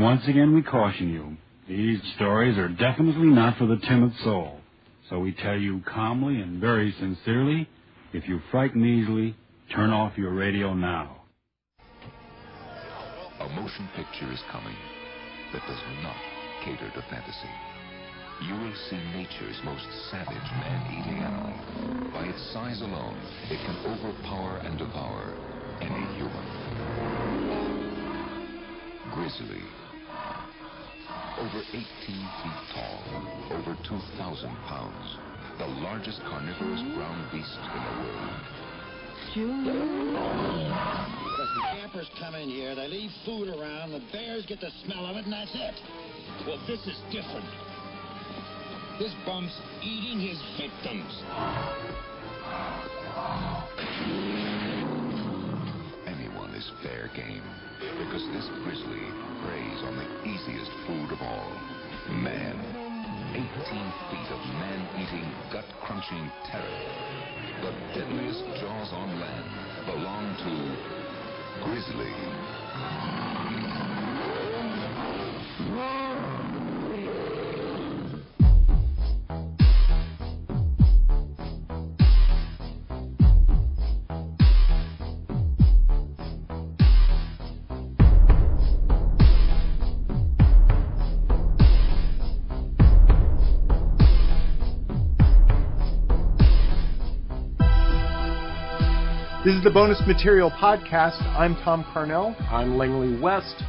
once again we caution you. These stories are definitely not for the timid soul. So we tell you calmly and very sincerely, if you frighten easily, turn off your radio now. A motion picture is coming that does not cater to fantasy. You will see nature's most savage man-eating animal. By its size alone, it can overpower and devour any human. Grizzly. Over 18 feet tall, over 2,000 pounds. The largest carnivorous ground beast in the world. Because the campers come in here, they leave food around, the bears get the smell of it, and that's it. Well, this is different. This bump's eating his victims. Anyone is fair game, because this grizzly preys on the easiest food of all, man. 18 feet of man-eating, gut-crunching terror. The deadliest jaws on land belong to Grizzly. This is the Bonus Material Podcast. I'm Thom Carnell. I'm Langley West.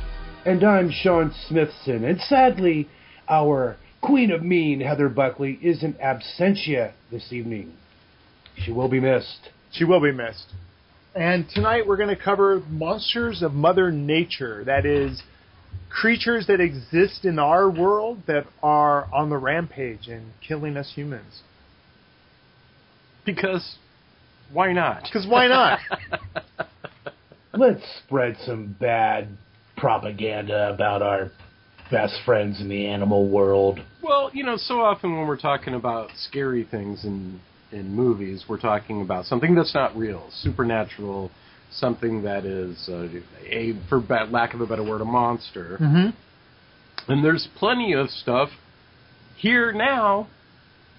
And I'm Sean Smithson. And sadly, our Queen of Mean, Heather Buckley, is in absentia this evening. She will be missed. She will be missed. And tonight we're going to cover monsters of Mother Nature. That is, creatures that exist in our world that are on the rampage and killing us humans. Because why not? Because why not? Let's spread some bad propaganda about our best friends in the animal world. Well, you know, so often when we're talking about scary things in movies, we're talking about something that's not real, supernatural, something that is, for lack of a better word, a monster. Mm-hmm. And there's plenty of stuff here now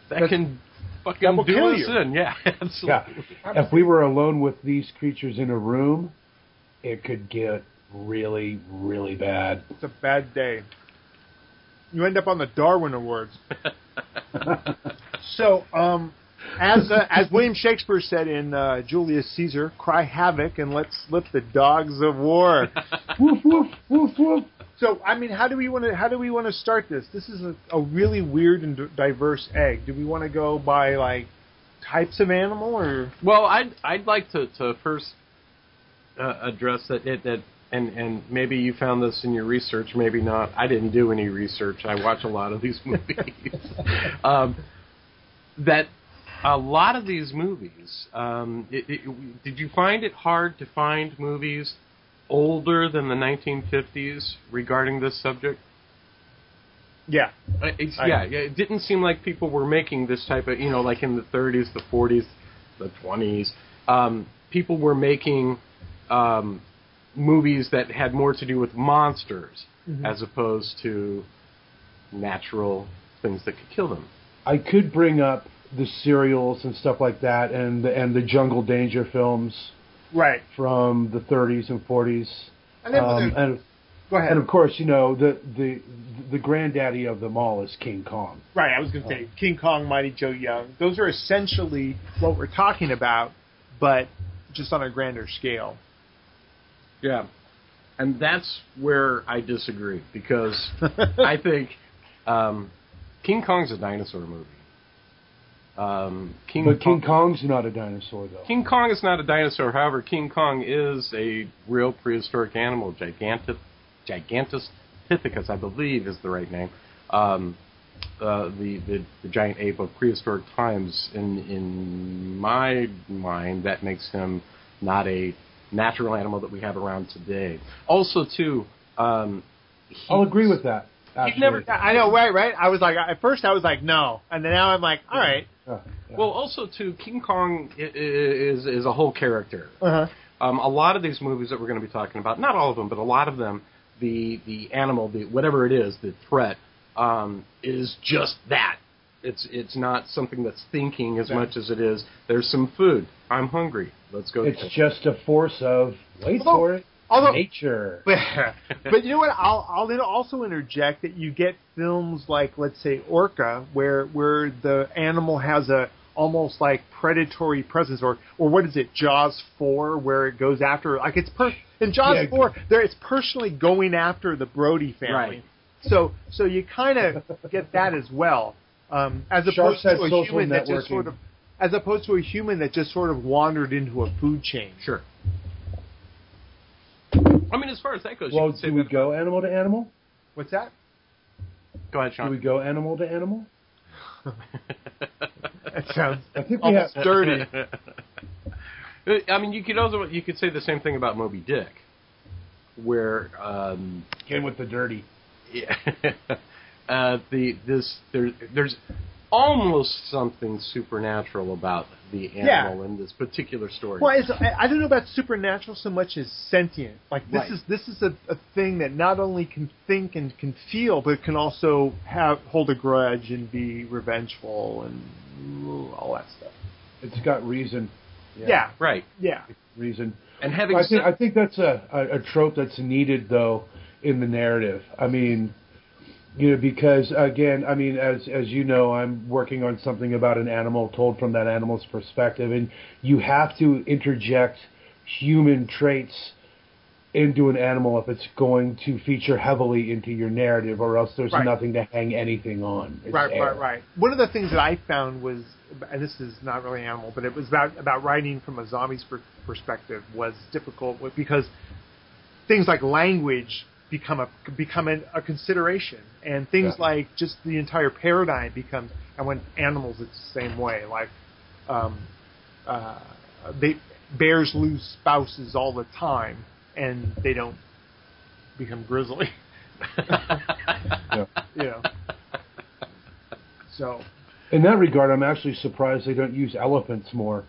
that can fucking do kill us you. in. Yeah, absolutely. Yeah. If we were alone with these creatures in a room, it could get really, really bad. It's a bad day. You end up on the Darwin Awards. So, as William Shakespeare said in Julius Caesar, cry havoc and let's slip the dogs of war. Woof, woof, woof, woof. So, I mean, how do we want to start this? This is a really weird and diverse egg. Do we want to go by like types of animal, or? Well, I'd like to first address that and maybe you found this in your research, maybe not. I didn't do any research. I watch a lot of these movies. That a lot of these movies, did you find it hard to find movies older than the 1950s regarding this subject? Yeah. It didn't seem like people were making this type of, like in the 30s, the 40s, the 20s. People were making movies that had more to do with monsters as opposed to natural things that could kill them. I could bring up the serials and stuff like that and the Jungle Danger films. Right. From the 30s and 40s. And then, go ahead. And of course, the granddaddy of them all is King Kong. Right, I was going to say King Kong, Mighty Joe Young. Those are essentially what we're talking about, but just on a grander scale. Yeah. And that's where I disagree, because I think King Kong's a dinosaur movie. King Kong's not a dinosaur, though. King Kong is not a dinosaur. However, King Kong is a real prehistoric animal. Gigantopithecus, I believe, is the right name. The giant ape of prehistoric times. In my mind, that makes him not a natural animal that we have around today. Also, too, I'll agree with that. I know, right? I was like, at first I was like, no, and then now I'm like, all right. Yeah. Well, also too, King Kong is a whole character. Uh-huh. A lot of these movies that we're going to be talking about, not all of them, but a lot of them, the animal, whatever it is, the threat, is just that. It's not something that's thinking as much as it is. There's some food. I'm hungry. Let's go. It's just a force of nature. But you know what? I'll also interject that you get films like, let's say, Orca, where the animal has a almost like predatory presence, or what is it, Jaws 4, where it goes after, like in Jaws 4, it's personally going after the Brody family. Right. So you kind of get that as well. As opposed to a human that just sort of wandered into a food chain. Sure. I mean, as far as that goes, well, do we go animal to animal? What's that? Go ahead, Sean. Do we go animal to animal? That sounds almost dirty. I mean, you could say the same thing about Moby Dick, where again with the dirty. Yeah. There's almost something supernatural about the animal in this particular story. Well, I don't know about supernatural so much as sentient. Like this is a thing that not only can think and can feel, but can also hold a grudge and be revengeful and all that stuff. It's got reason. Yeah. Right. Yeah. Reason. And having I think that's a trope that's needed though in the narrative. I mean, because again, I mean, as you know, I'm working on something about an animal told from that animal's perspective, and you have to interject human traits into an animal if it's going to feature heavily into your narrative, or else there's nothing to hang anything on. It's right. One of the things that I found was, and this is not really animal, but it was about writing from a zombie's perspective was difficult because things like language become a consideration, and things like just the entire paradigm becomes. And when animals, it's the same way. Like bears lose spouses all the time, and they don't become grizzly. So in that regard, I'm actually surprised they don't use elephants more.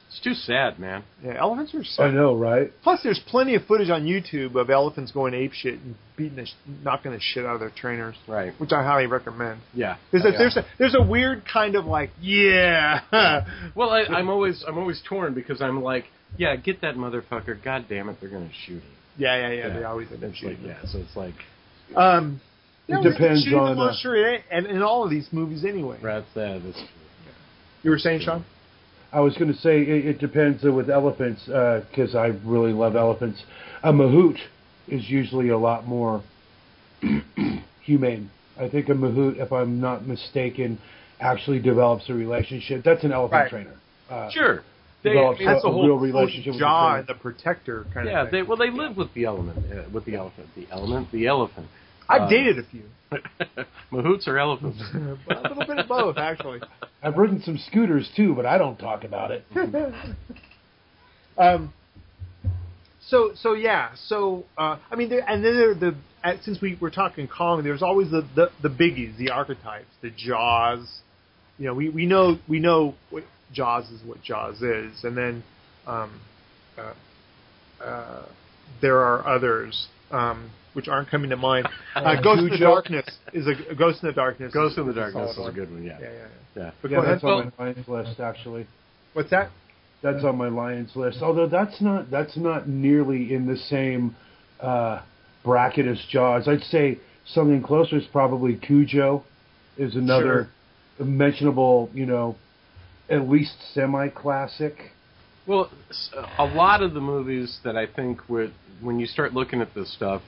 It's too sad, man. Yeah, elephants are sad. I know, right? Plus, there's plenty of footage on YouTube of elephants going apeshit and knocking the shit out of their trainers. Right. Which I highly recommend. Yeah. There's a weird kind of like, Well, I'm always torn because I'm like, yeah, get that motherfucker. God damn it, they're gonna shoot him. Yeah. They always end up It's shooting. like, so it's like. It depends on. And in all of these movies anyway. Right. That's true. You were saying, Sean? I was going to say it depends with elephants, because I really love elephants. A mahout is usually a lot more humane. I think a mahout, if I'm not mistaken, actually develops a relationship. That's an elephant trainer. Sure. Develops that's a whole real relationship with jaw and the protector kind of thing. They live with the element, the elephant. I've dated a few. Mahouts or elephants? A little bit of both, actually. I've ridden some scooters too, but I don't talk about it. I mean, since we were talking Kong, there's always the biggies, the archetypes, the Jaws. We know what Jaws is, what Jaws is, and then there are others. Which aren't coming to mind. Ghost in the Darkness is a Ghost in the Darkness. Ghost in the Darkness is a good one. Yeah. But that's on my Lions list, actually. What's that? That's on my Lions list. Although that's not nearly in the same bracket as Jaws. I'd say something closer is probably Cujo. Is another mentionable, at least semi-classic. Well, a lot of the movies that I think when you start looking at this stuff,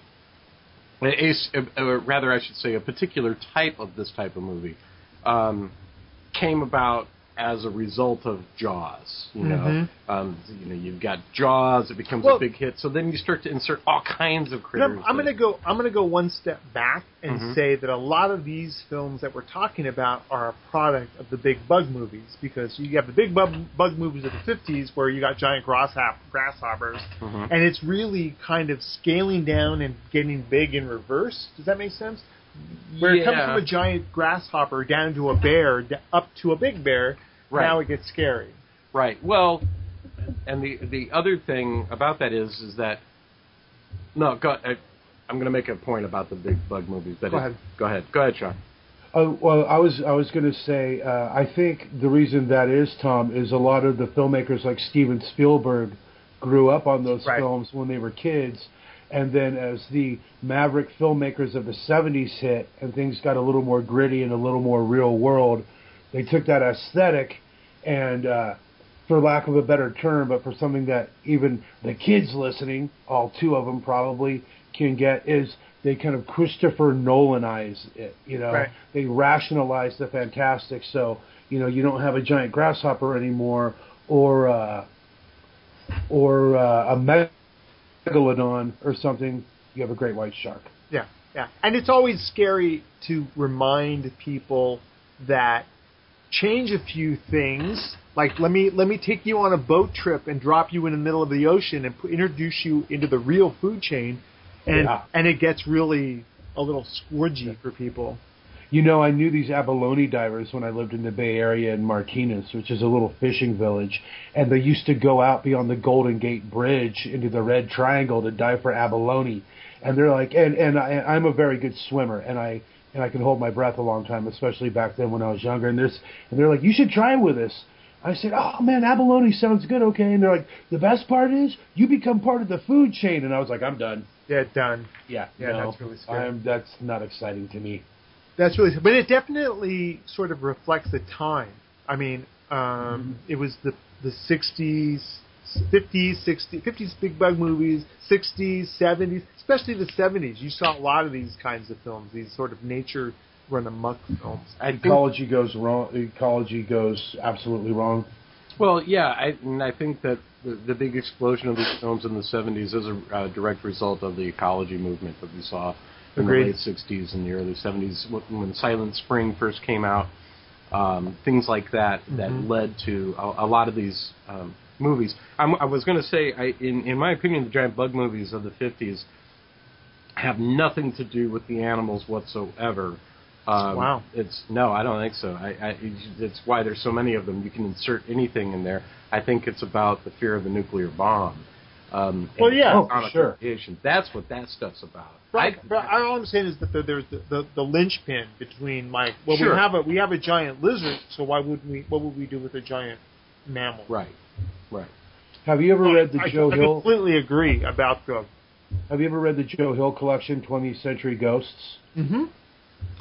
or rather I should say a particular type of this type of movie, came about as a result of Jaws. You've got Jaws, it becomes a big hit, so then you start to insert all kinds of critters. I'm going to go one step back and say that a lot of these films that we're talking about are a product of the big bug movies, because you have the big bug movies of the 50s where you got giant grasshoppers, and it's really kind of scaling down and getting big in reverse. Does that make sense? Where it comes from a giant grasshopper down to a bear, up to a big bear, now it gets scary. Right. Well, and the other thing about that is that No, I'm going to make a point about the big bug movies. Go ahead. Go ahead, Sean. Well, I was going to say, I think the reason that is, Tom, is a lot of the filmmakers like Steven Spielberg grew up on those films when they were kids, and then as the maverick filmmakers of the 70s hit and things got a little more gritty and a little more real world, they took that aesthetic and, for lack of a better term, but for something that even the kids listening, all two of them probably, can get, is they kind of Christopher Nolanize it, you know. Right. They rationalize the fantastic, so, you know, you don't have a giant grasshopper anymore or a megalodon or something. You have a great white shark. Yeah, yeah. And it's always scary to remind people that change a few things. Like, let me take you on a boat trip and drop you in the middle of the ocean and introduce you into the real food chain. And it gets really a little squidgy for people. You know, I knew these abalone divers when I lived in the Bay Area in Martinez, which is a little fishing village, and they used to go out beyond the Golden Gate Bridge into the Red Triangle to dive for abalone. And they're like, I'm a very good swimmer, and I can hold my breath a long time, especially back then when I was younger. And they're like, you should try with us. I said, oh, man, abalone sounds good, okay. And they're like, the best part is you become part of the food chain. And I was like, I'm done. Yeah, done. Yeah, no, that's really scary. That's not exciting to me. That's really, but it definitely sort of reflects the time. I mean, it was the 60s, 50s big bug movies, 60s, 70s, especially the 70s. You saw a lot of these kinds of films, these sort of nature run amok films. Ecology goes wrong. Ecology goes absolutely wrong. Well, yeah, I think that the big explosion of these films in the 70s is a direct result of the ecology movement that we saw in the late 60s and the early 70s when Silent Spring first came out. Things like that that led to a lot of these movies. I was going to say, in my opinion, the giant bug movies of the 50s have nothing to do with the animals whatsoever. Wow. No, I don't think so. It's why there's so many of them. You can insert anything in there. I think it's about the fear of the nuclear bomb. Well, yeah, sure. That's what that stuff's about. Right. But all I'm saying is that there's the linchpin between we have a giant lizard, so what would we do with a giant mammal? Right. Have you ever read the Joe Hill? I completely agree about the. Have you ever read the Joe Hill collection, 20th Century Ghosts? Mm-hmm.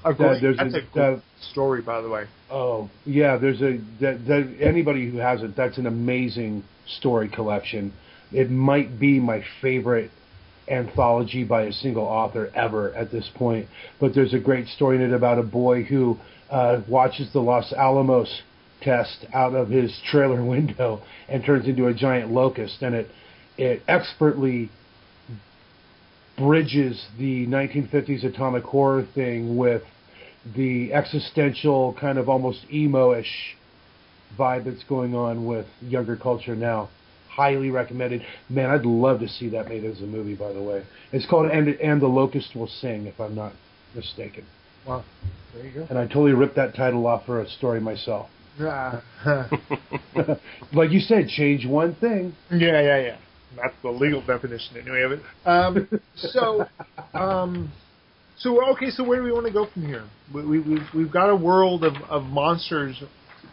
That's a cool story, by the way. Oh, yeah. Anybody who hasn't, that's an amazing story collection. It might be my favorite anthology by a single author ever at this point. But there's a great story in it about a boy who watches the Los Alamos test out of his trailer window and turns into a giant locust. And it expertly bridges the 1950s atomic horror thing with the existential kind of almost emo-ish vibe that's going on with younger culture now. Highly recommended. Man, I'd love to see that made as a movie, by the way. It's called And the Locust Will Sing, if I'm not mistaken. Wow. There you go. And I totally ripped that title off for a story myself. Like you said, change one thing. Yeah. That's the legal definition, anyway, of it. So where do we want to go from here? We've got a world of monsters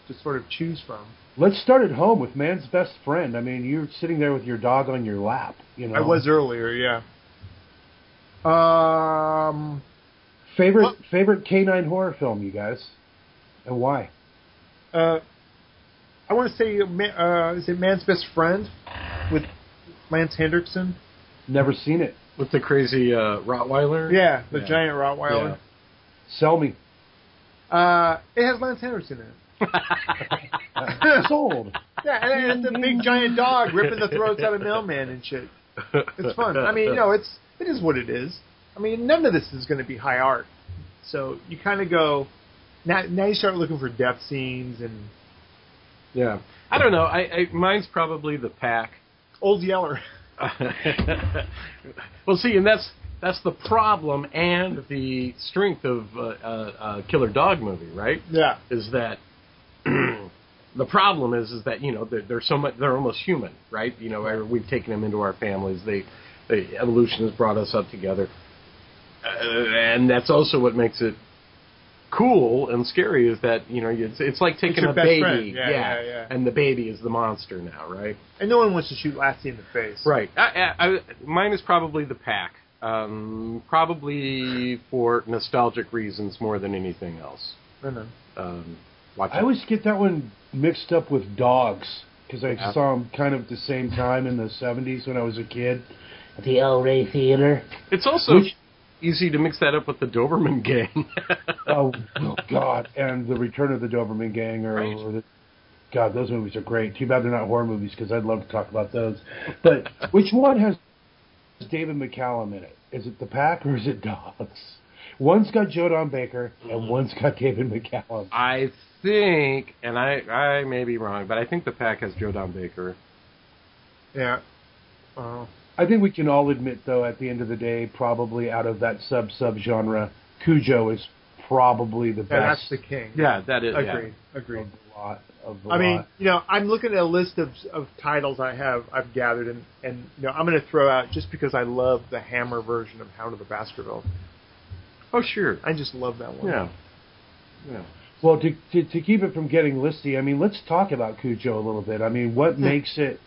to sort of choose from. Let's start at home with Man's Best Friend. I mean, you're sitting there with your dog on your lap. You know. I was earlier, yeah. Favorite canine horror film, you guys, and why? I want to say, is it Man's Best Friend with Lance Henriksen? Never seen it. With the crazy Rottweiler? Yeah, the giant Rottweiler. Yeah. Sell me. It has Lance Henriksen in it. Sold. Yeah, and it's a big giant dog ripping the throats out of mailman and shit. It's fun. I mean, it is what it is. I mean, none of this is going to be high art. So you kind of go, now you start looking for death scenes and... Yeah. I don't know. Mine's probably The Pack. Old Yeller. Well, see, and that's the problem and the strength of a killer dog movie, right? Yeah. Is that the problem is that they're so much, they're almost human, right? We've taken them into our families. The evolution has brought us up together. And that's also what makes it cool and scary, is that, it's like taking a baby. Yeah. And the baby is the monster now, right? And no one wants to shoot Lassie in the face. Right. Mine is probably the pack. Probably for nostalgic reasons more than anything else. I know. I always get that one mixed up with dogs, because I saw them kind of at the same time in the 70s when I was a kid at the El Rey Theater. It's also easy to mix that up with the Doberman Gang. oh, God. And the Return of the Doberman Gang. God, those movies are great. Too bad they're not horror movies, because I'd love to talk about those. But which one has David McCallum in it? Is it the pack or is it dogs? One's got Joe Don Baker and one's got David McCallum. I think, and I may be wrong, but I think the pack has Joe Don Baker. Yeah. I think we can all admit, though, at the end of the day, probably out of that sub-genre, Cujo is probably the best. That's the king. Yeah, that is. Agreed. Of the I mean, lot. I'm looking at a list of titles I've gathered, and I'm going to throw out, just because I love the Hammer version of Hound of the Baskerville. Oh, sure. I just love that one. Yeah. Well, to keep it from getting listy, I mean, let's talk about Cujo a little bit. I mean, what makes it...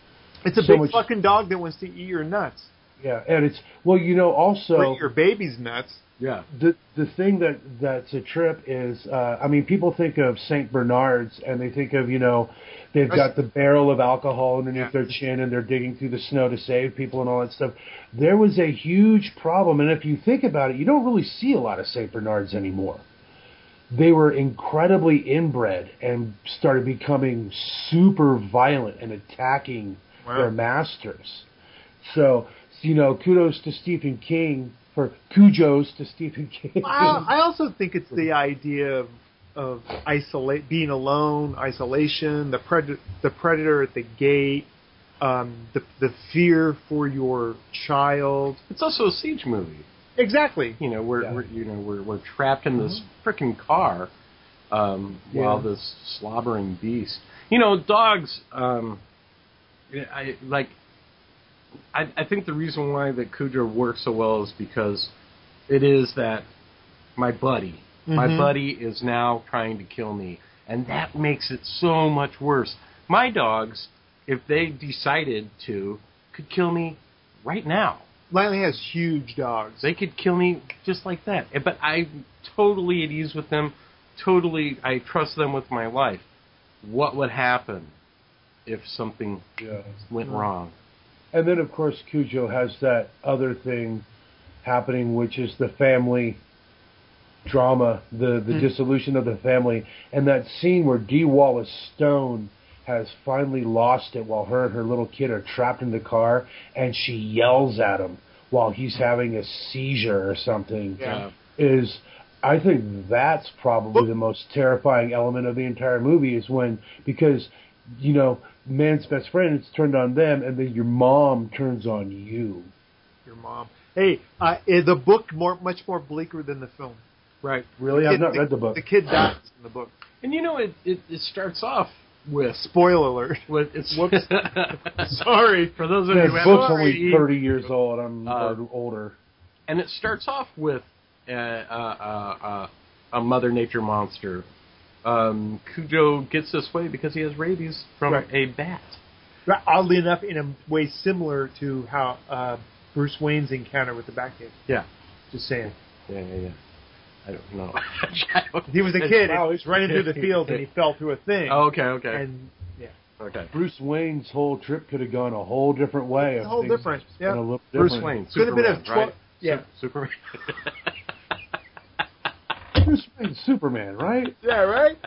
It's a big fucking dog that wants to eat your nuts. Yeah, and it's... Well, also... Or eat your baby's nuts. Yeah. The thing that's a trip is, I mean, people think of St. Bernards, and they think of, they've got the barrel of alcohol underneath their chin, and they're digging through the snow to save people and all that stuff. There was a huge problem, and if you think about it, you don't really see a lot of St. Bernards anymore. They were incredibly inbred and started becoming super violent and attacking their masters. So, kudos to Stephen King for Cujos to Stephen King. I also think it's the idea of being alone, isolation, the predator at the gate, the fear for your child. It's also a siege movie. Exactly. We're trapped in this frickin' car while this slobbering beast. Dogs. I think the reason why that Cujo works so well is because it is that my buddy is now trying to kill me, and that makes it so much worse. My dogs, if they decided to, could kill me right now. Langley has huge dogs. They could kill me just like that. But I'm totally at ease with them. Totally, I trust them with my life. What would happen if something went wrong? And then, of course, Cujo has that other thing happening, which is the family drama, the dissolution of the family, and that scene where Dee Wallace Stone has finally lost it while her and her little kid are trapped in the car, and she yells at him while he's having a seizure or something. Yeah. I think that's probably the most terrifying element of the entire movie, is when, because, man's best friend is turned on them, and then your mom turns on you. Your mom. Hey, the book much more bleaker than the film. Right. Really? I've not read the book. The kid dies in the book. And it starts off with... Spoiler alert. Whoops. Sorry. For those of you who the book's only 30 years old. I'm older. And it starts off with a Mother Nature monster. Cujo gets this way because he has rabies from a bat. Oddly enough, in a way similar to how Bruce Wayne's encounter with the Batcave. Yeah. Just saying. Yeah. I don't know. He was a kid. He was running through the field and he fell through a thing. Oh, okay. And okay. Bruce Wayne's whole trip could have gone a whole different way. A whole different. Yeah. Bruce Wayne. Could have been a right? Yeah. Superman. Bruce Wayne's Superman, right? Yeah, right?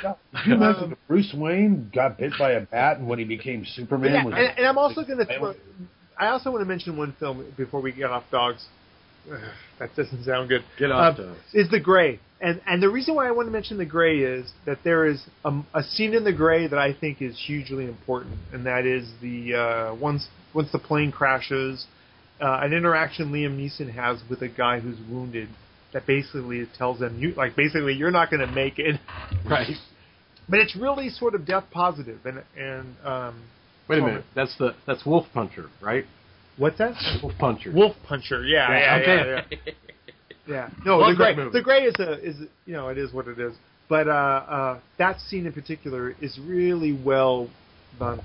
Did you imagine if Bruce Wayne got bit by a bat and when he became Superman? And I'm also going to throw... I also want to mention one film before we get off dogs. That doesn't sound good. Get off dogs. Is The Grey. And the reason why I want to mention The Grey is that there is a scene in The Grey that I think is hugely important, and that is the once the plane crashes, an interaction Liam Neeson has with a guy who's wounded that basically tells them, you're not going to make it. Right. But it's really sort of death positive. And wait a minute. That's Wolf Puncher, right? What's that? Wolf Puncher. Wolf Puncher. Yeah. Yeah. No, Love the Gray. that movie. The Gray is it is what it is. But that scene in particular is really well done.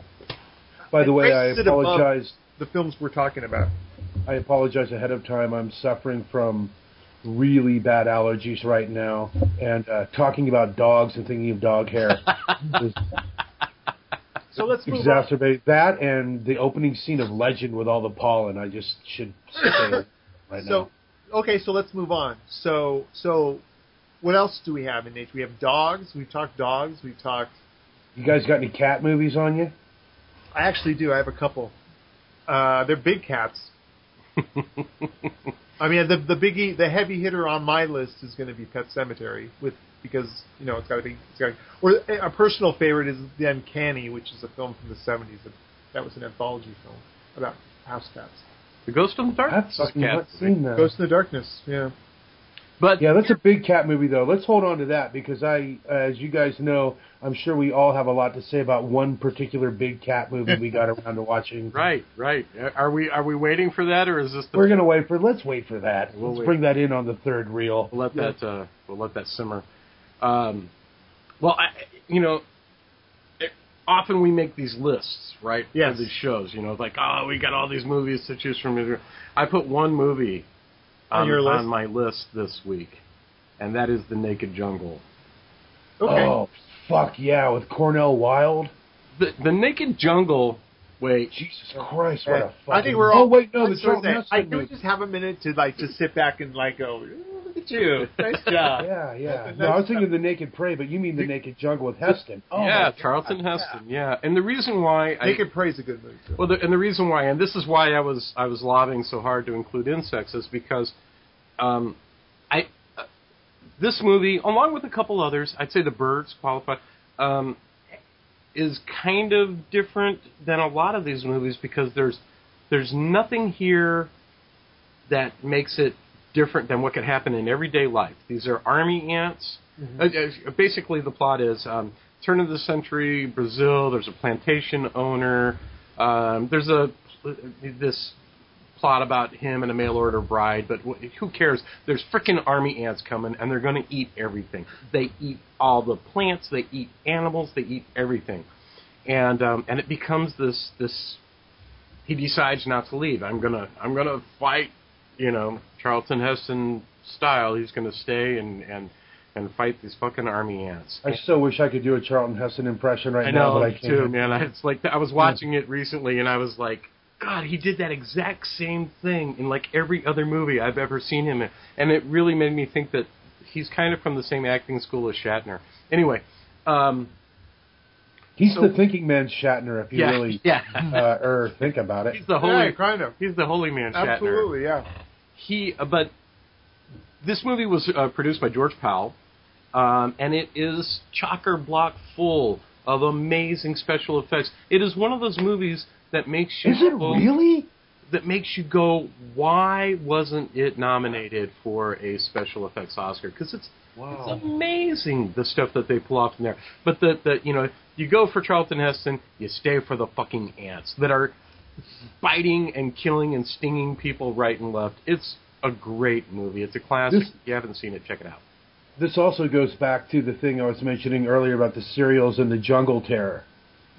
By the way, I Ranks it above apologize. the films we're talking about. I apologize ahead of time. I'm suffering from really bad allergies right now, and talking about dogs and thinking of dog hair is So let's move on. exacerbate that, and the opening scene of Legend with all the pollen. I just should say right now. Okay, so let's move on. So what else do we have in nature? We have dogs. We've talked dogs. We've talked... You guys got any cat movies on you? I actually do. I have a couple. They're big cats. I mean, the heavy hitter on my list is going to be Pet Sematary, because it's got to be. Or a personal favorite is The Uncanny, which is a film from the '70s. That was an anthology film about house cats. The Ghost in the Darkness. I've not seen that. Ghost in the Darkness. Yeah. But Yeah, that's a big cat movie, though. Let's hold on to that, because as you guys know, I'm sure we all have a lot to say about one particular big cat movie we got around to watching. Right. Are we waiting for that, or is this? We're gonna wait for. Let's wait for that. We'll Let's wait. bring that in on the third reel. We'll let that simmer. Often we make these lists, right? Yes. For these shows, like, we got all these movies to choose from. I put one movie on my list this week, and that is The Naked Jungle. Okay. Oh, fuck yeah, with Cornell Wilde. The Naked Jungle. Wait, Jesus Christ, what a fucking... I think we're all... Oh, wait, no, the let's start Charlton that. Heston Can we movie. just have a minute to just sit back and go, "Ooh, look at you, nice job." Yeah. No, I was thinking The Naked Prey, but you mean The Naked Jungle with Heston. Oh, yeah, Charlton Heston. Yeah, and the reason why Naked Prey is a good movie too. Well, and the reason why, and this is why I was lobbying so hard to include insects, is because this movie, along with a couple others, I'd say The Birds qualify, is kind of different than a lot of these movies, because there's nothing here that makes it different than what could happen in everyday life. These are army ants. Mm-hmm. Basically, the plot is turn of the century Brazil. There's a plantation owner. There's this plot about him and a mail order bride, but who cares? There's frickin' army ants coming, and they're going to eat everything. They eat all the plants. They eat animals. They eat everything, and it becomes this. He decides not to leave. I'm gonna fight, Charlton Heston style. He's gonna stay and fight these fucking army ants. I so wish I could do a Charlton Heston impression right now, but I can't. Too, man. It's like I was watching it recently, and I was like, God, he did that exact same thing in like every other movie I've ever seen him in. And it really made me think that he's kind of from the same acting school as Shatner. Anyway. He's the thinking man Shatner, if you really think about it. He's the holy, kind of. He's the holy man Shatner. Absolutely, yeah. But this movie was produced by George Powell, and it is chock-a-block full of amazing special effects. It is one of those movies that makes you... Is it really? That makes you go, why wasn't it nominated for a special effects Oscar? Because it's amazing, the stuff that they pull off in there. But you go for Charlton Heston, you stay for the fucking ants that are biting and killing and stinging people right and left. It's a great movie. It's a classic. If you haven't seen it, check it out. This also goes back to the thing I was mentioning earlier about the serials and the jungle terror.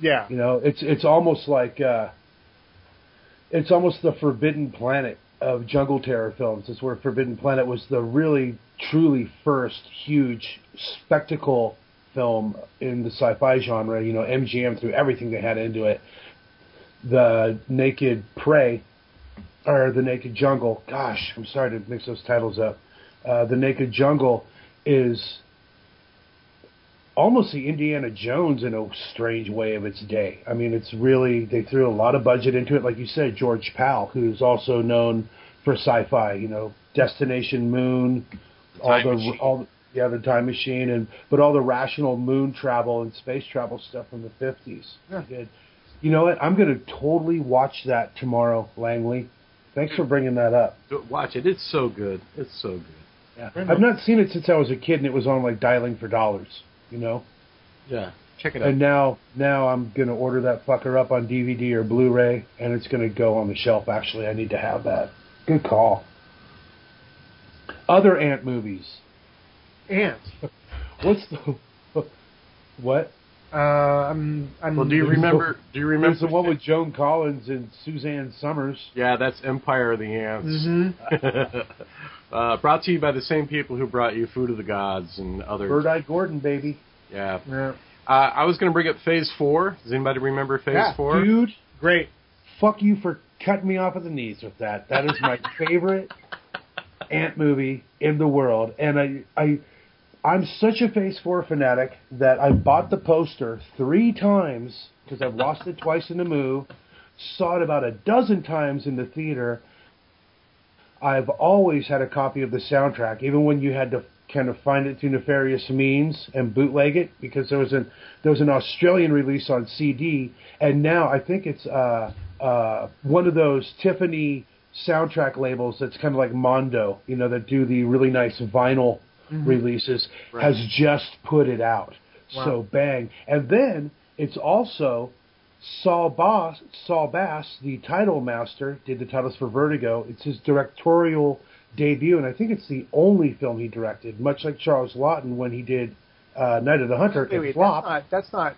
Yeah. It's almost like it's almost the Forbidden Planet of jungle terror films. It's where Forbidden Planet was the really, truly first huge spectacle film in the sci-fi genre. MGM threw everything they had into it. The Naked Prey, or The Naked Jungle. Gosh, I'm sorry to mix those titles up. The Naked Jungle is almost the Indiana Jones in a strange way of its day. I mean, it's really, they threw a lot of budget into it. Like you said, George Powell, who's also known for sci-fi, Destination Moon, the Time Machine, but all the rational moon travel and space travel stuff from the 50s. Yeah. You know what? I'm going to totally watch that tomorrow, Langley. Thanks for bringing that up. Watch it. It's so good. It's so good. Yeah. I've not seen it since I was a kid, and it was on like Dialing for Dollars. Yeah. Check it out. And now I'm going to order that fucker up on DVD or Blu-ray, and it's going to go on the shelf. Actually, I need to have that. Good call. Other ant movies. Ant. What's the... What? Well, do you remember? There's the one with Joan Collins and Suzanne Summers. Yeah, that's Empire of the Ants. Mm-hmm. Brought to you by the same people who brought you Food of the Gods and others. Bird-Eye Gordon, baby. Yeah. Yeah. I was going to bring up Phase 4. Does anybody remember Phase 4? Dude, Great. fuck you for cutting me off at the knees with that. That is my favorite ant movie in the world, and I'm such a Phase 4 fanatic that I bought the poster 3 times because I've lost it twice in the move, saw it about a dozen times in the theater. I've always had a copy of the soundtrack, even when you had to kind of find it through nefarious means and bootleg it, because there was an Australian release on CD, and now I think it's one of those Tiffany soundtrack labels that's kind of like Mondo, that do the really nice vinyl releases, has just put it out. Wow. So bang. And then it's also Saul Bass, the title master, did the titles for Vertigo. It's his directorial debut, and I think it's the only film he directed, much like Charles Laughton when he did Night of the Hunter. Wait, flop. that's not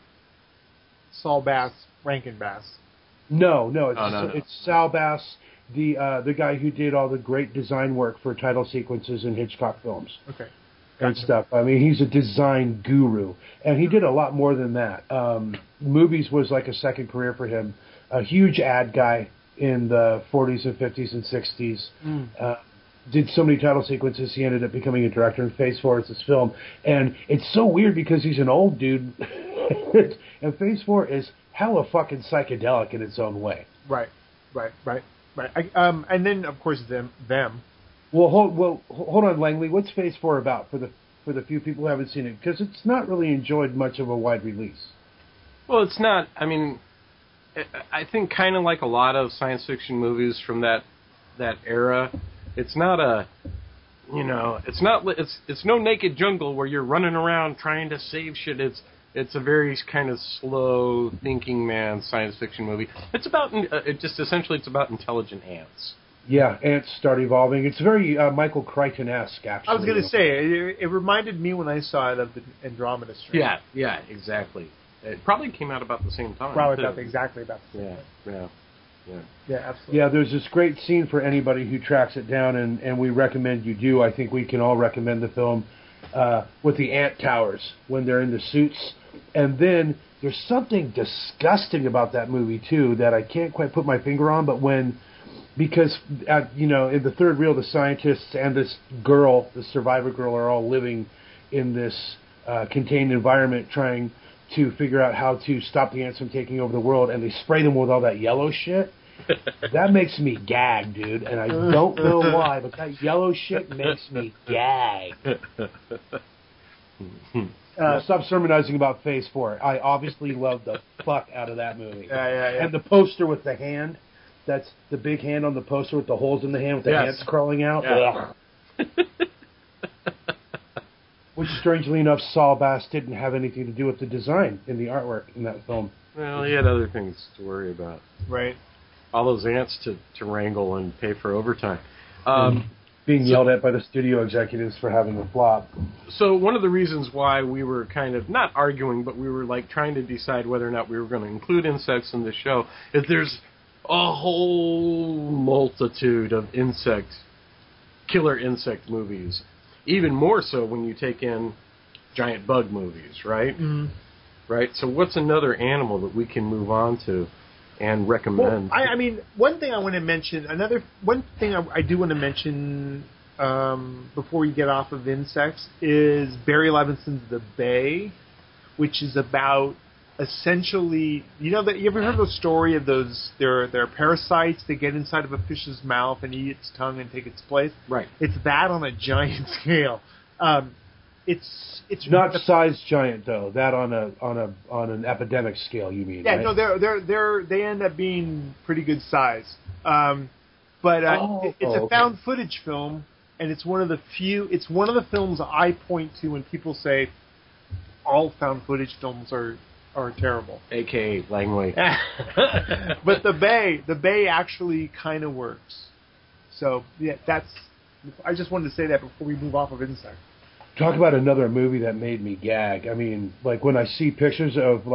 Saul Bass, Rankin Bass. No, it's Sal Bass, the guy who did all the great design work for title sequences in Hitchcock films. Okay. And stuff. I mean, he's a design guru, and he did a lot more than that. Movies was like a second career for him. A huge ad guy in the 40s and 50s and 60s. Did so many title sequences, he ended up becoming a director in Phase 4. It's his film. And it's so weird because he's an old dude, and Phase 4 is hella fucking psychedelic in its own way. Right. And then, of course, them. Well, hold on, Langley. What's Phase 4 about for the few people who haven't seen it? Because it's not really enjoyed much of a wide release. Well, it's not. I mean, I think kind of like a lot of science fiction movies from that era, it's not a, it's no Naked Jungle where you're running around trying to save shit. It's a very kind of slow thinking man science fiction movie. It's about it's about intelligent ants. Yeah, ants start evolving. It's very Michael Crichton-esque, actually. I was going to say, it reminded me when I saw it of the Andromeda Strain. Yeah, exactly. It probably came out about the same time. Probably exactly about the same time. Yeah, absolutely. Yeah, there's this great scene for anybody who tracks it down, and we recommend you do. I think we can all recommend the film with the ant towers when they're in the suits. And then there's something disgusting about that movie, too, that I can't quite put my finger on, but because in the third reel, the scientists and this girl, the survivor girl, are all living in this contained environment trying to figure out how to stop the ants from taking over the world, and they spray them with all that yellow shit. That makes me gag, dude, and I don't know why, but that yellow shit makes me gag. Stop sermonizing about Phase 4. I obviously love the fuck out of that movie. Yeah. And the poster with the hand, that's the big hand on the poster with the holes in the hand with the ants crawling out. Yeah. Which, strangely enough, Saul Bass didn't have anything to do with the design in the artwork in that film. Well, he had other things to worry about. Right. All those ants to wrangle and pay for overtime. Being yelled at by the studio executives for having a flop. So one of the reasons why we were kind of, not arguing, but we were like trying to decide whether or not we were going to include insects in the show, is there's a whole multitude of killer insect movies. Even more so when you take in giant bug movies, right? Mm. Right? So what's another animal that we can move on to and recommend? Well, I mean, one thing I want to mention, I do want to mention before we get off of insects is Barry Levinson's The Bay, which is about essentially, you ever heard the story of those, there are parasites that get inside of a fish's mouth and eat its tongue and take its place? Right. It's that on a giant scale. It's not size giant though. That on an epidemic scale, you mean? Yeah, right? No, they end up being pretty good size. But it's a found footage film, and it's one of the films I point to when people say all found footage films are are terrible. A.K.A. Langley. But the bay actually kind of works. So yeah, I just wanted to say that before we move off of Insect. Talk about another movie that made me gag. I mean, like when I see pictures of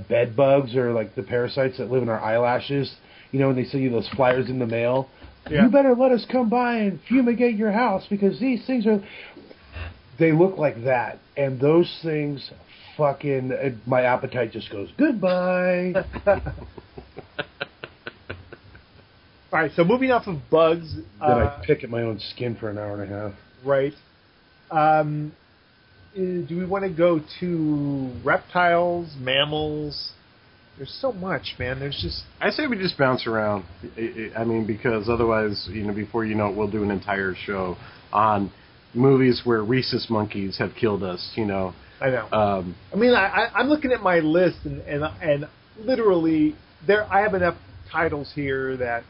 bed bugs or like the parasites that live in our eyelashes, when they send you those flyers in the mail. Yeah. You better let us come by and fumigate your house because these things they look like that. And those things my appetite just goes, goodbye. All right, so moving off of bugs. Then I pick at my own skin for an hour and a half. Right. Do we want to go to reptiles, mammals? There's so much, man. There's just... I say we just bounce around. I mean, because otherwise, before you know it, we'll do an entire show on movies where rhesus monkeys have killed us, I know. I mean, I'm looking at my list, and literally, I have enough titles here that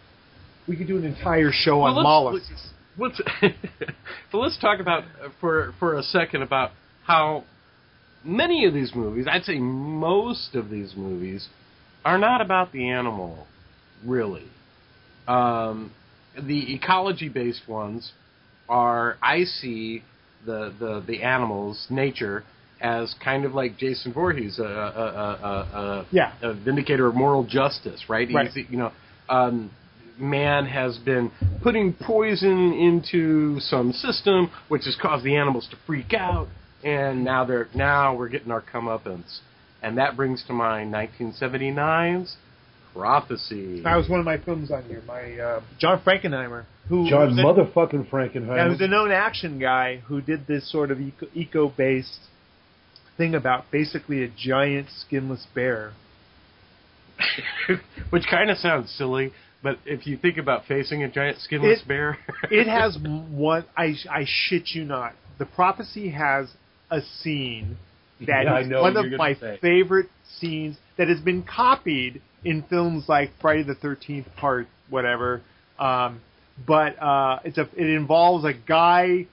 we could do an entire show on mollusks. Let's talk about for a second about how many of these movies, I'd say most of these movies, are not about the animal, really. The ecology-based ones I see the animals, nature, as kind of like Jason Voorhees, a vindicator of moral justice, right? Right. Man has been putting poison into some system, which has caused the animals to freak out, and now we're getting our comeuppance. And that brings to mind 1979's Prophecy. That was one of my films on here. My John Frankenheimer, motherfucking Frankenheimer. Yeah, he was a known action guy who did this sort of eco-based thing about basically a giant skinless bear. Which kind of sounds silly, but if you think about facing a giant skinless bear... It has one... I shit you not. The Prophecy has a scene that is one of my favorite scenes that has been copied in films like Friday the 13th Part whatever. But it involves a guy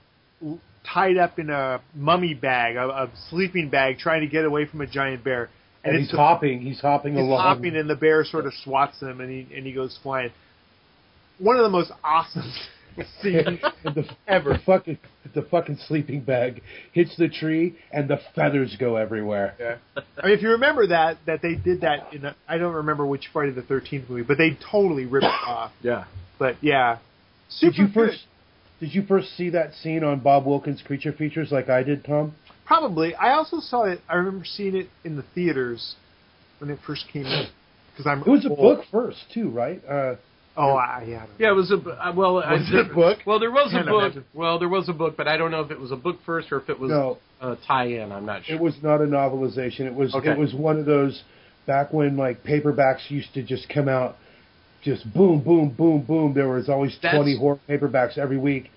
tied up in a mummy bag, a sleeping bag, trying to get away from a giant bear. And he's hopping along. He's hopping, and the bear sort of swats him, and he goes flying. One of the most awesome scenes ever. The fucking sleeping bag hits the tree, and the feathers go everywhere. Yeah. I mean, if you remember that they did that I don't remember which Friday the 13th movie, but they totally ripped it off. Yeah. But yeah, Did you first see that scene on Bob Wilkins' Creature Features like I did, Tom? Probably. I also saw it. I remember seeing it in the theaters when it first came out. It was a book first, too, right? Yeah. Yeah, it was a was it a book? Well, there was a book. Imagine. Well, there was a book, but I don't know if it was a book first or if it was a tie-in. I'm not sure. It was not a novelization. It was one of those back when like paperbacks used to just come out, just boom, boom, boom, boom. There was always 20 horror paperbacks every week.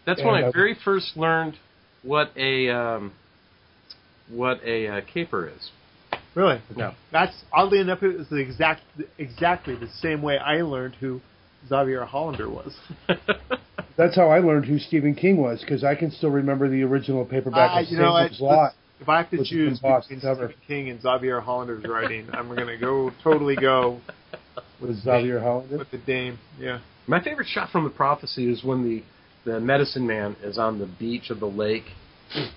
That's when I very first learned what a caper is. Really? No. That's oddly enough, it was exactly the same way I learned who Xavier Hollander was. That's how I learned who Stephen King was, because I can still remember the original paperback of Satan's Lot. If I have to choose between Stephen King and Xavier Hollander's writing, I'm going to totally go with Xavier Hollander? With the Dame, yeah. My favorite shot from The Prophecy is when the medicine man is on the beach of the lake,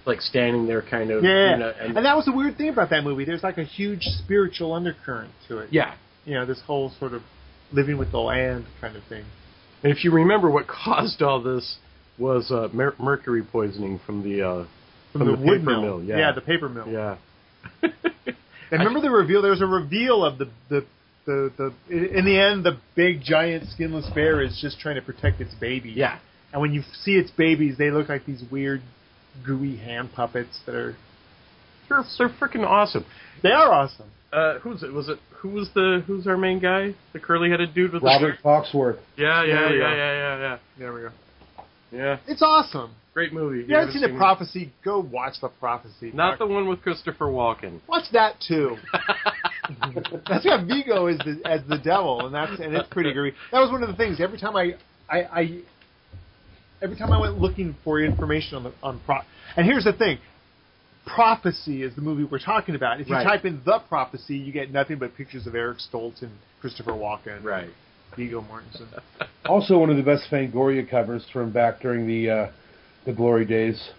like standing there kind of... Yeah, and that was the weird thing about that movie. There's like a huge spiritual undercurrent to it. Yeah. This whole sort of living with the land kind of thing. And if you remember, what caused all this was mercury poisoning from the wood paper mill. Yeah, the paper mill. Yeah. And remember the reveal? There was a reveal of the in the end, the big giant skinless bear is just trying to protect its baby. Yeah. And when you see its babies, they look like these weird, gooey hand puppets that are... They're freaking awesome. They are awesome. Who's our main guy? The curly-headed dude with Robert Foxworth. Yeah. There we go. Yeah. It's awesome. Great movie. If you haven't seen The Prophecy, go watch The Prophecy. Not the one with Christopher Walken. Watch that, too. That's got Vigo as the devil, and it's pretty great. That was one of the things. Every time I went looking for information on and here's the thing, Prophecy is the movie we're talking about. If you Right. type in The Prophecy, you get nothing but pictures of Eric Stoltz and Christopher Walken. Right. Viggo Mortensen. Also, one of the best Fangoria covers from back during the glory days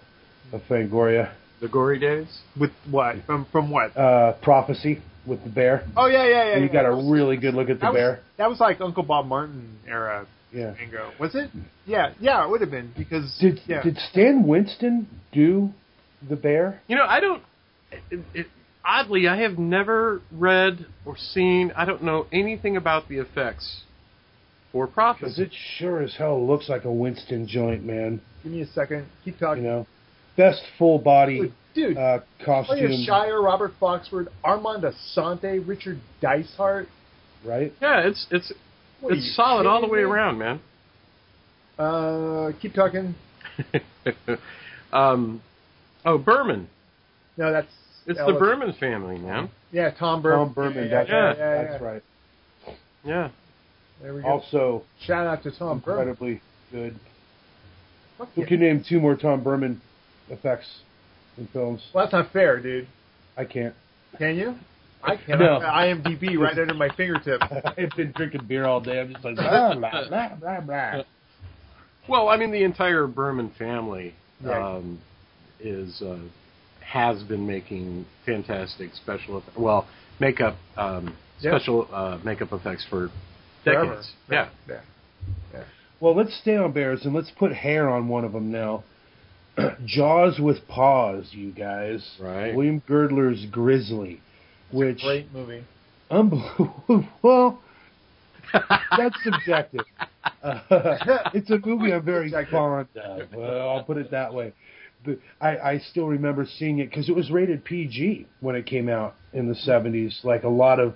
of Fangoria. The gory days? With what? From what? Prophecy with the bear. Oh, yeah. And you got a really good look at the bear. That was like Uncle Bob Martin era Fango. Was it? Yeah, it would have been because... Did Stan Winston do the bear? You know, I don't... oddly, I have never read or seen... I don't know anything about the effects for Because Prophecy. it sure as hell looks like a Winston joint, man. Give me a second. Keep talking. You know? Best full body Dude, costume. Claudia Shire, Robert Foxford, Armand Assante, Richard Dicehart. Right? Yeah, it's solid all the way around, man. Keep talking. Berman. No, that's... It's the Berman family, man. Yeah, Tom Berman. Tom Berman, Yeah, that's right. Yeah. There we go. Also, shout out to Tom Berman. incredibly good. Fuck Who yeah. can name 2 more Tom Berman effects in films? Well, that's not fair, dude. I can't. Can you? I can. No. IMDb right under my fingertip. I've been drinking beer all day. I'm just like, blah, blah, blah, blah, blah. Well, I mean, the entire Berman family Right. has been making fantastic special makeup effects for Forever. decades. Yeah. Well, let's stay on bears and let's put hair on one of them now. Jaws with paws, you guys. Right. William Girdler's Grizzly, which Great movie. unbelievable. Well, that's subjective. It's a movie I'm very fond of. Well, I'll put it that way. But I still remember seeing it because it was rated PG when it came out in the 70s. Like a lot of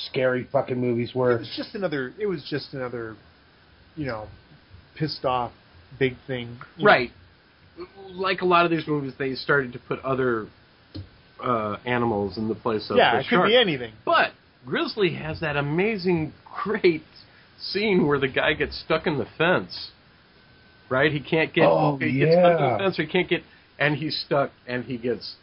scary fucking movies were. It was just another, pissed off big thing. Right. Like a lot of these movies, they started to put other animals in the place of Yeah, the it shark. could be anything. But Grizzly has that amazing, great scene where the guy gets stuck in the fence. Right? He can't get. He gets stuck in the fence. Or he can't get, and he's stuck, and he gets.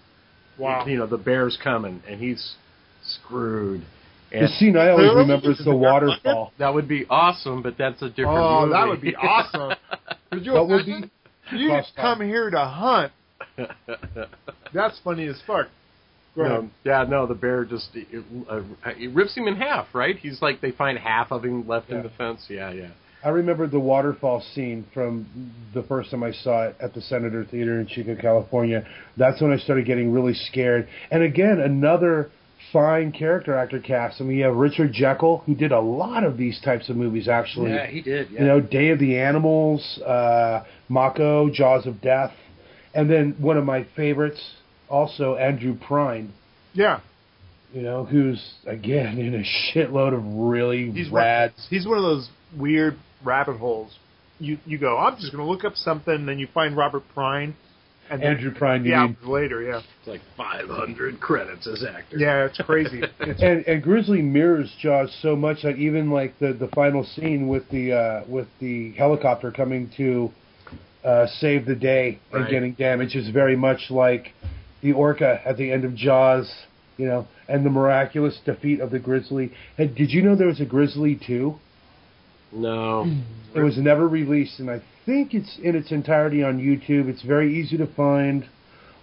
Wow. The bear's coming, and he's screwed. And The scene I always remember is the waterfall. that would be awesome, but that's a different Oh, movie. that would be awesome. Could you What would imagine? You just come here to hunt. That's funny as fuck. Go ahead. The bear just it rips him in half, right? He's like, they find half of him left in the fence. Yeah. I remember the waterfall scene from the first time I saw it at the Senator Theater in Chico, California. That's when I started getting really scared. And again, another fine character actor cast. I mean, you have Richard Jekyll, who did a lot of these types of movies, actually. Yeah, he did. Yeah. Day of the Animals, Mako, Jaws of Death. And then one of my favorites, also Andrew Prine. Yeah. Who's, again, in a shitload of really rad... He's one of those weird rabbit holes. You go, I'm just going to look up something, and then you find Robert Prine. And Andrew Prine, you mean? Later, yeah. It's like 500 credits as actor. Yeah, it's crazy. And Grizzly mirrors Jaws so much that even like the final scene with the helicopter coming to save the day and getting damaged is very much like the orca at the end of Jaws, and the miraculous defeat of the grizzly. And did you know there was a Grizzly 2? No. It was never released, and I think it's in its entirety on YouTube. It's very easy to find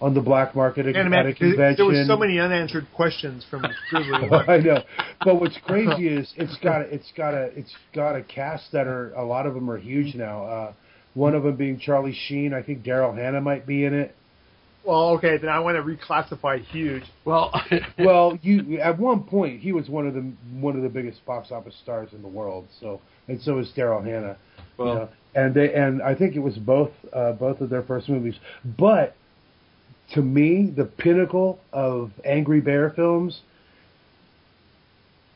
on the black market at a convention. There were so many unanswered questions from Grizzly. I know, but what's crazy is it's got a cast that are, a lot of them are huge now. One of them being Charlie Sheen. I think Daryl Hannah might be in it. Well, okay, then I want to reclassify huge. Well, you at one point he was one of the biggest box office stars in the world. So is Daryl Hannah. Well, and I think it was both of their first movies. But to me, the pinnacle of Angry Bear films,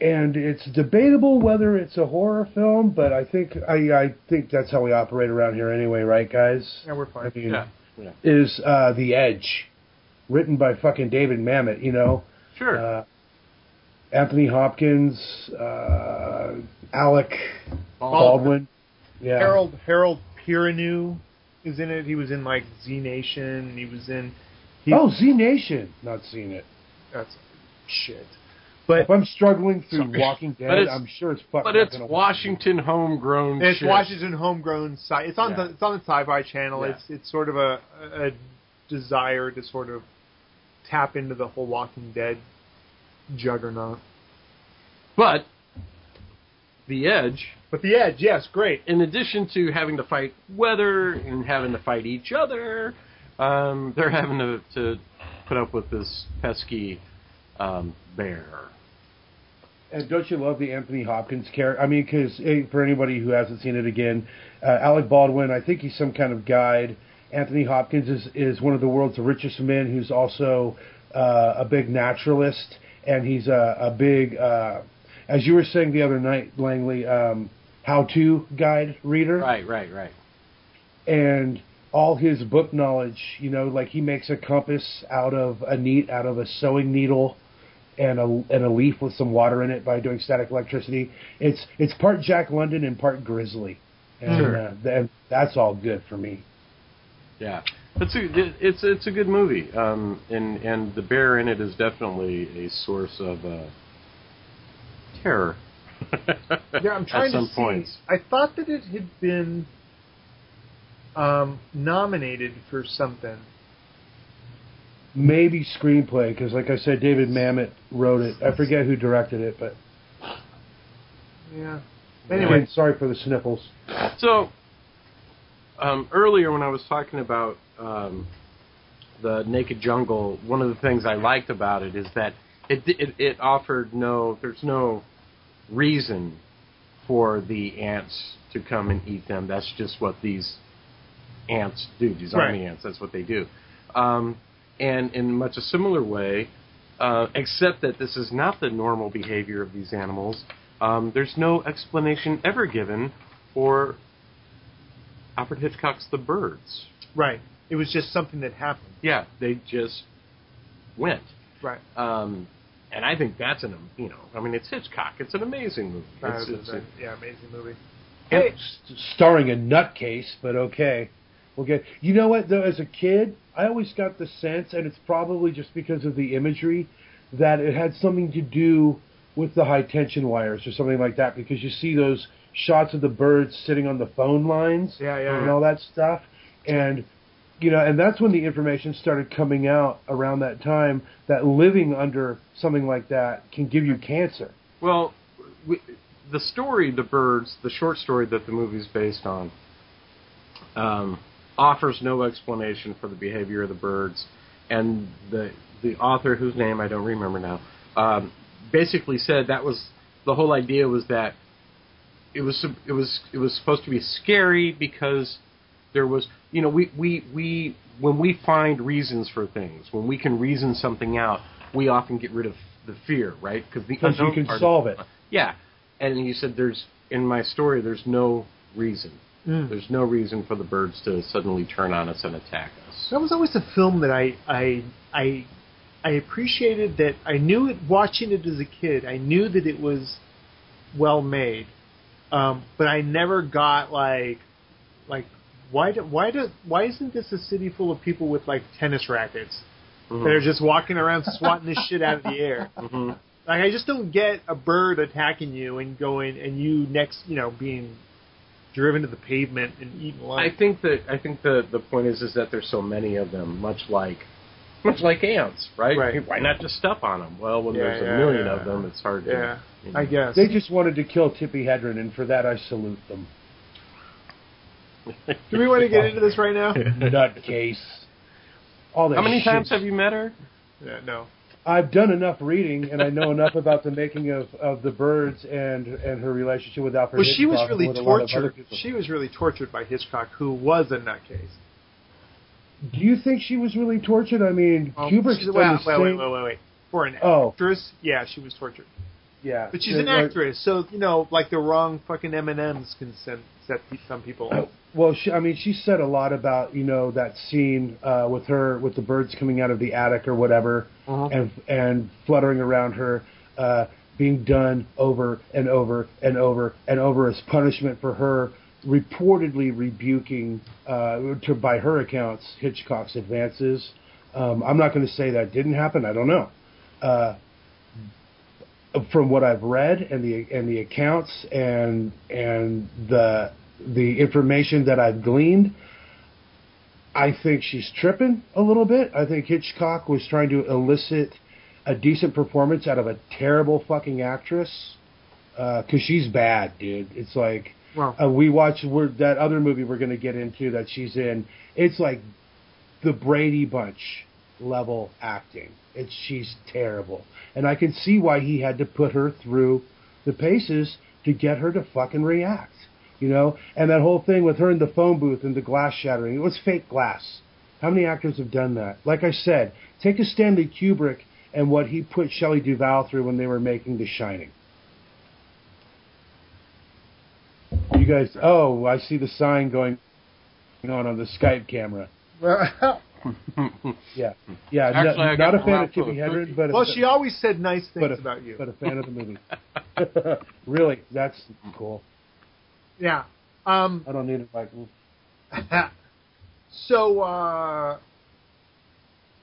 and it's debatable whether it's a horror film, but I think that's how we operate around here anyway, right, guys? Yeah, we're fine. I mean, yeah. Is The Edge, written by fucking David Mamet, Sure. Anthony Hopkins, Alec Baldwin. Yeah. Harold Perrineau is in it. He was in like Z Nation. He was in Z Nation. Not seen it. That's shit. But if I'm struggling through Walking Dead, I'm sure it's fucking. But it's Washington homegrown. It's shit. Washington homegrown. It's on the Sci-Fi Channel. Yeah. It's sort of a desire to sort of tap into the whole Walking Dead juggernaut. But the Edge. Yes, great. In addition to having to fight weather and having to fight each other, they're having to put up with this pesky bear. And don't you love the Anthony Hopkins character? I mean, because for anybody who hasn't seen it again, Alec Baldwin, I think he's some kind of guide. Anthony Hopkins is one of the world's richest men who's also a big naturalist, and he's a big, as you were saying the other night, Langley, how-to guide reader. Right. And all his book knowledge, like he makes a compass out of a sewing needle and a leaf with some water in it by doing static electricity. It's part Jack London and part Grizzly, and that's all good for me. Yeah, it's a good movie, and the bear in it is definitely a source of terror. Yeah, I'm trying at some to see. Points. I thought that it had been nominated for something. Maybe screenplay, because like I said, David Mamet wrote it. I forget who directed it, but yeah. Anyway, sorry for the sniffles. So earlier when I was talking about the Naked Jungle, one of the things I liked about it is that it offered there's no reason for the ants to come and eat them. That's just what these ants do. These army ants. That's what they do. And in much a similar way, except that this is not the normal behavior of these animals, there's no explanation ever given for Alfred Hitchcock's The Birds. Right. It was just something that happened. Yeah, they just went. Right. And I think that's it's Hitchcock. It's an amazing movie. Amazing movie. Hey. Starring a nutcase, but okay. Okay. You know what, though, as a kid, I always got the sense, and it's probably just because of the imagery, that it had something to do with the high-tension wires or something like that, because you see those shots of the birds sitting on the phone lines and all that stuff. And, and that's when the information started coming out around that time, that living under something like that can give you cancer. Well, the story, The Birds, the short story that the movie's based on, offers no explanation for the behavior of the birds, and the author, whose name I don't remember now, basically said that was the whole idea, was that it was supposed to be scary because there was we when we find reasons for things, when we can reason something out, we often get rid of the fear, right? Because you can solve it. Yeah, and he said in my story there's no reason. There's no reason for the birds to suddenly turn on us and attack us. That was always a film that I appreciated. That I knew it watching it as a kid. I knew that it was well made, but I never got like why isn't this a city full of people with like tennis rackets that are just walking around swatting this shit out of the air? Like, I just don't get a bird attacking you and going and you next being driven to the pavement and eaten alive. I think the point is that there's so many of them, much like ants, right? Why not just step on them? Well, when there's a million of them, it's hard to. I guess they just wanted to kill Tippi Hedren, and for that I salute them. Do we want to get into this right now? Nutcase. How many times have you met her? No. I've done enough reading, and I know enough about the making of The Birds and her relationship with Alfred Hitchcock. She was really tortured. She was really tortured by Hitchcock, who was a nutcase. Do you think she was really tortured? I mean, Kubrick's done the same. Wait. For an actress, yeah, she was tortured. Yeah, but she's an actress, so like the wrong fucking M&Ms can set some people up. Well, she said a lot about that scene with the birds coming out of the attic or whatever, and fluttering around her, being done over and over and over and over as punishment for her reportedly rebuking, by her accounts, Hitchcock's advances. I'm not going to say that didn't happen. I don't know. From what I've read and the accounts and the information that I've gleaned, I think she's tripping a little bit. I think Hitchcock was trying to elicit a decent performance out of a terrible fucking actress. Because she's bad, dude. It's like, we watched that other movie we're going to get into that she's in. It's like the Brady Bunch level acting. She's terrible. And I can see why he had to put her through the paces to get her to fucking react. You know? And that whole thing with her in the phone booth and the glass shattering, it was fake glass. How many actors have done that? Like I said, take a Stanley Kubrick and what he put Shelley Duvall through when they were making The Shining. You guys, I see the sign going on the Skype camera. Yeah. Actually, not a fan of Tippi Hedren, but she always said nice things about you. But a fan of the movie. Really, that's cool. Yeah. I don't need it, Michael. So,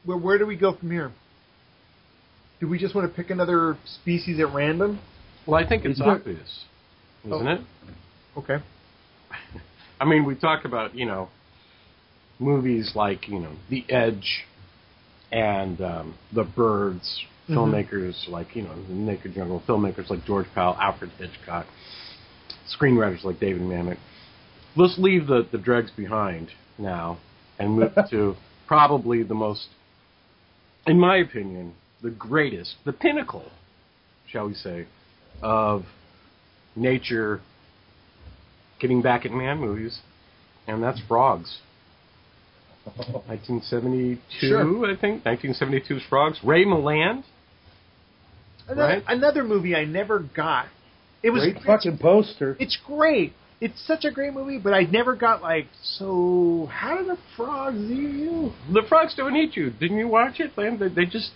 where do we go from here? Do we just want to pick another species at random? Well, I think it's obvious, isn't it? Okay. I mean, we talk about, movies like, The Edge and The Birds, filmmakers like, Naked Jungle, filmmakers like George Powell, Alfred Hitchcock, screenwriters like David Mamet. Let's leave the dregs behind now and move to probably the most, in my opinion, the greatest, the pinnacle, shall we say, of nature getting back at man movies, and that's Frogs. 1972, sure. I think. 1972's Frogs. Ray Milland. Another movie I never got. It was great fucking poster. It's great. It's such a great movie, but I never got so how do the frogs eat you? The frogs don't eat you. Didn't you watch it, Lam? They just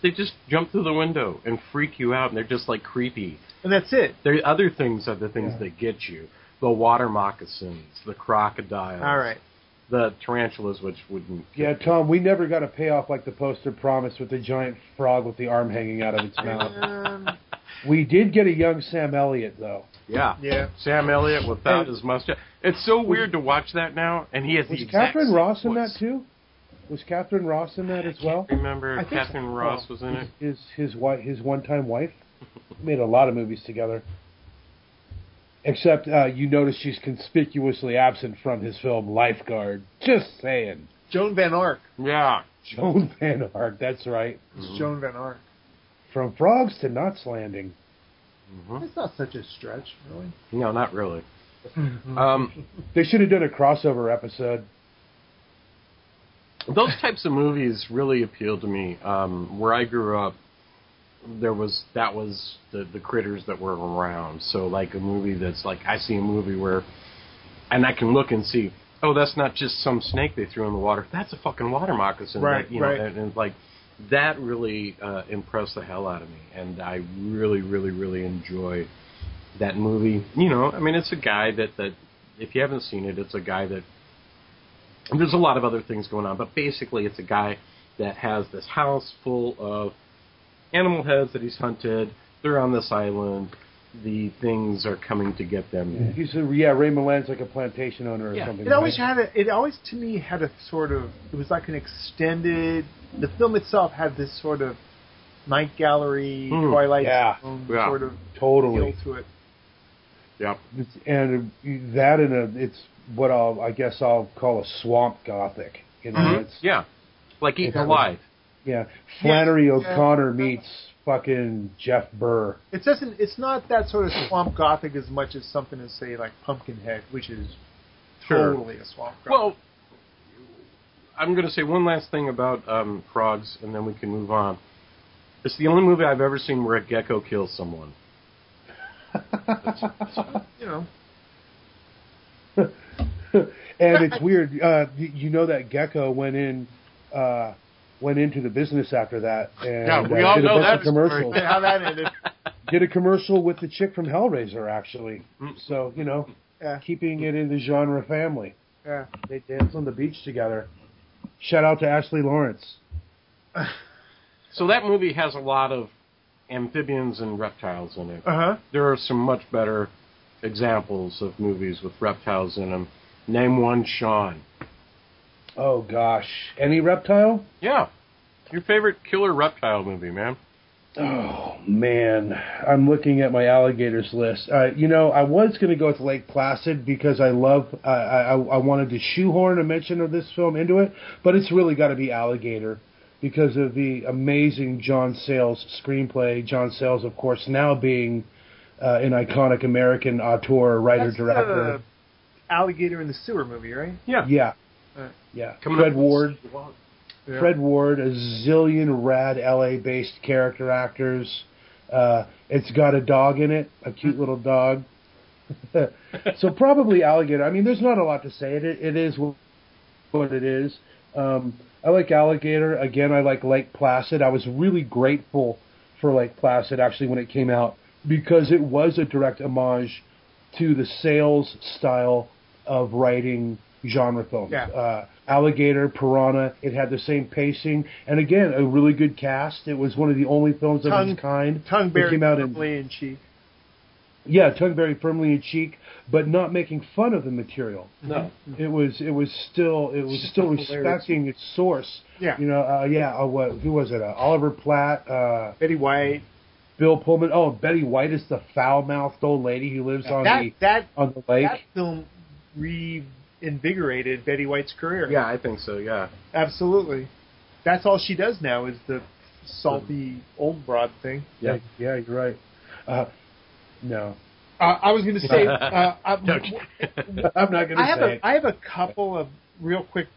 jump through the window and freak you out, and they're just like creepy. And that's it. The other things are the things that get you. The water moccasins, the crocodiles. All right. The tarantulas, which wouldn't... Yeah, Tom, we never got a payoff like the poster promised with the giant frog with the arm hanging out of its mouth. We did get a young Sam Elliott, though. Yeah. Sam Elliott without his mustache. It's so weird to watch that now, and he has the exact... Was Catherine Ross in that, too? Was Catherine Ross in that as well? I remember Catherine Ross was in it. His one-time wife? Made a lot of movies together. Except you notice she's conspicuously absent from his film Lifeguard. Just saying. Joan Van Ark. Yeah. Joan Van Ark, that's right. It's Joan Van Ark. From Frogs to Knots Landing. Mm-hmm. It's not such a stretch, really. No, not really. They should have done a crossover episode. Those types of movies really appeal to me. Where I grew up, that was the critters that were around. So like a movie that's like, I see a movie where, and I can look and see, oh, that's not just some snake they threw in the water. That's a fucking water moccasin. Right, right. And like, that really impressed the hell out of me. And I really, really, really enjoy that movie. I mean, it's a guy that if you haven't seen it, it's a guy that, there's a lot of other things going on, but basically it's a guy that has this house full of animal heads that he's hunted. They're on this island. The things are coming to get them. Ray Milland's like a plantation owner or something. It always to me had a sort of, it was like an extended, the film itself had this sort of night gallery, Twilight Zone sort of feel to it. Yeah. And that it's what I'll call a swamp gothic. It's like Eaten Alive. Yeah, Flannery O'Connor meets fucking Jeff Burr. It's not that sort of swamp gothic as much as something as say like Pumpkinhead, which is totally a swamp gothic. Well, I'm going to say one last thing about Frogs, and then we can move on. It's the only movie I've ever seen where a gecko kills someone. And it's weird. That gecko went into the business after that, and we all did know a bunch that of commercials. How that ended. Did a commercial with the chick from Hellraiser, actually. So keeping it in the genre family. Yeah, they dance on the beach together. Shout out to Ashley Lawrence. So that movie has a lot of amphibians and reptiles in it. Uh-huh. There are some much better examples of movies with reptiles in them. Name one, Sean. Oh, gosh. Any reptile? Yeah. Your favorite killer reptile movie, man. Oh, man. I'm looking at my alligators list. I was going to go with Lake Placid because I wanted to shoehorn a mention of this film into it, but it's really got to be Alligator because of the amazing John Sayles screenplay. John Sayles, of course, now being an iconic American auteur, writer-director. Alligator in the Sewer movie, right? Yeah. Yeah. Fred Ward. Yeah. Fred Ward, a zillion rad LA-based character actors. It's got a dog in it, a cute little dog. So probably Alligator. I mean, there's not a lot to say. It is what it is. I like Alligator. Again, I like Lake Placid. I was really grateful for Lake Placid, actually, when it came out, because it was a direct homage to the Sayles style of writing genre films. Yeah. Alligator, Piranha, it had the same pacing, and again, a really good cast. It was one of the only films of its kind. Tongue that buried came out firmly in cheek. Yeah, tongue buried firmly in cheek, but not making fun of the material. No. It was still respecting its source. Yeah. Who was it? Oliver Platt, Betty White. Bill Pullman. Oh, Betty White is the foul-mouthed old lady who lives on the lake. That film reinvigorated Betty White's career. Yeah, I think so, yeah. Absolutely. That's all she does now is the salty old broad thing. Yeah, you're right. No. I was going to say... I'm not going to say it. I have a couple of real quick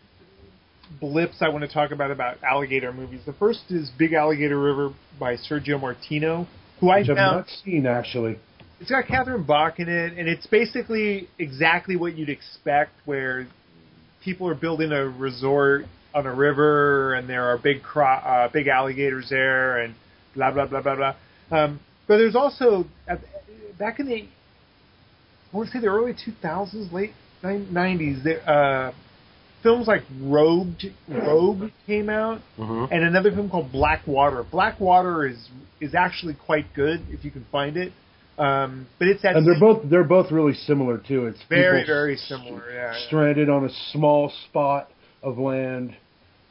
blips I want to talk about alligator movies. The first is Big Alligator River by Sergio Martino, who I have found... not seen, actually. It's got Catherine Bach in it, and it's basically exactly what you'd expect, where people are building a resort on a river, and there are big alligators there, and blah, blah, blah, blah, blah. But there's also, back in I want to say the early 2000s, late 90s, films like Rogue came out, and another film called Black Water. Black Water is actually quite good, if you can find it. But it's that, and they're both really similar too. It's very similar. Yeah, stranded on a small spot of land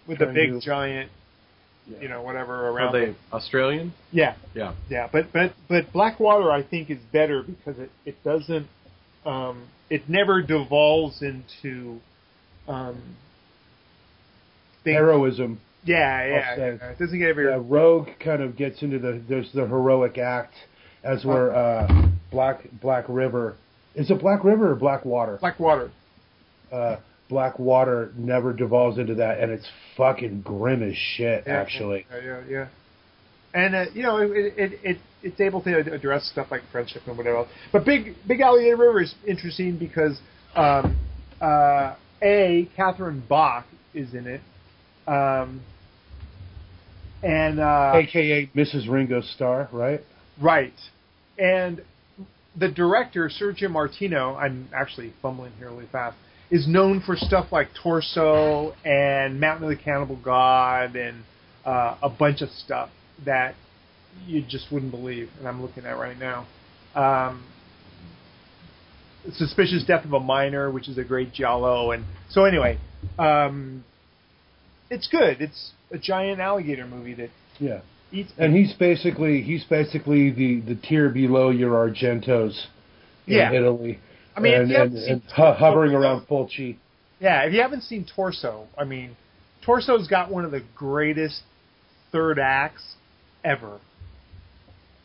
with a big giant, whatever around. Are they Australian? Yeah. Yeah. Yeah, but Black Water I think is better because it doesn't it never devolves into heroism. Yeah. It doesn't get every. Rogue kind of gets into there's the heroic act. As where Black River... Is it Black River or Black Water? Black Water. Black Water never devolves into that, and it's fucking grim as shit, actually. Yeah. And, it's able to address stuff like friendship and whatever else. But Big Alligator River is interesting because, Catherine Bach is in it. A.K.A. Mrs. Ringo Starr, right? Right. And the director, Sergio Martino, I'm actually fumbling here really fast, is known for stuff like Torso and Mountain of the Cannibal God and a bunch of stuff that you just wouldn't believe, and I'm looking at right now. Suspicious Death of a Minor, which is a great giallo. And so anyway, it's good. It's a giant alligator movie that... Yeah. And he's basically the tier below your Argentos in Italy. I mean, and hovering around Fulci. Yeah, if you haven't seen Torso, I mean, Torso's got one of the greatest third acts ever,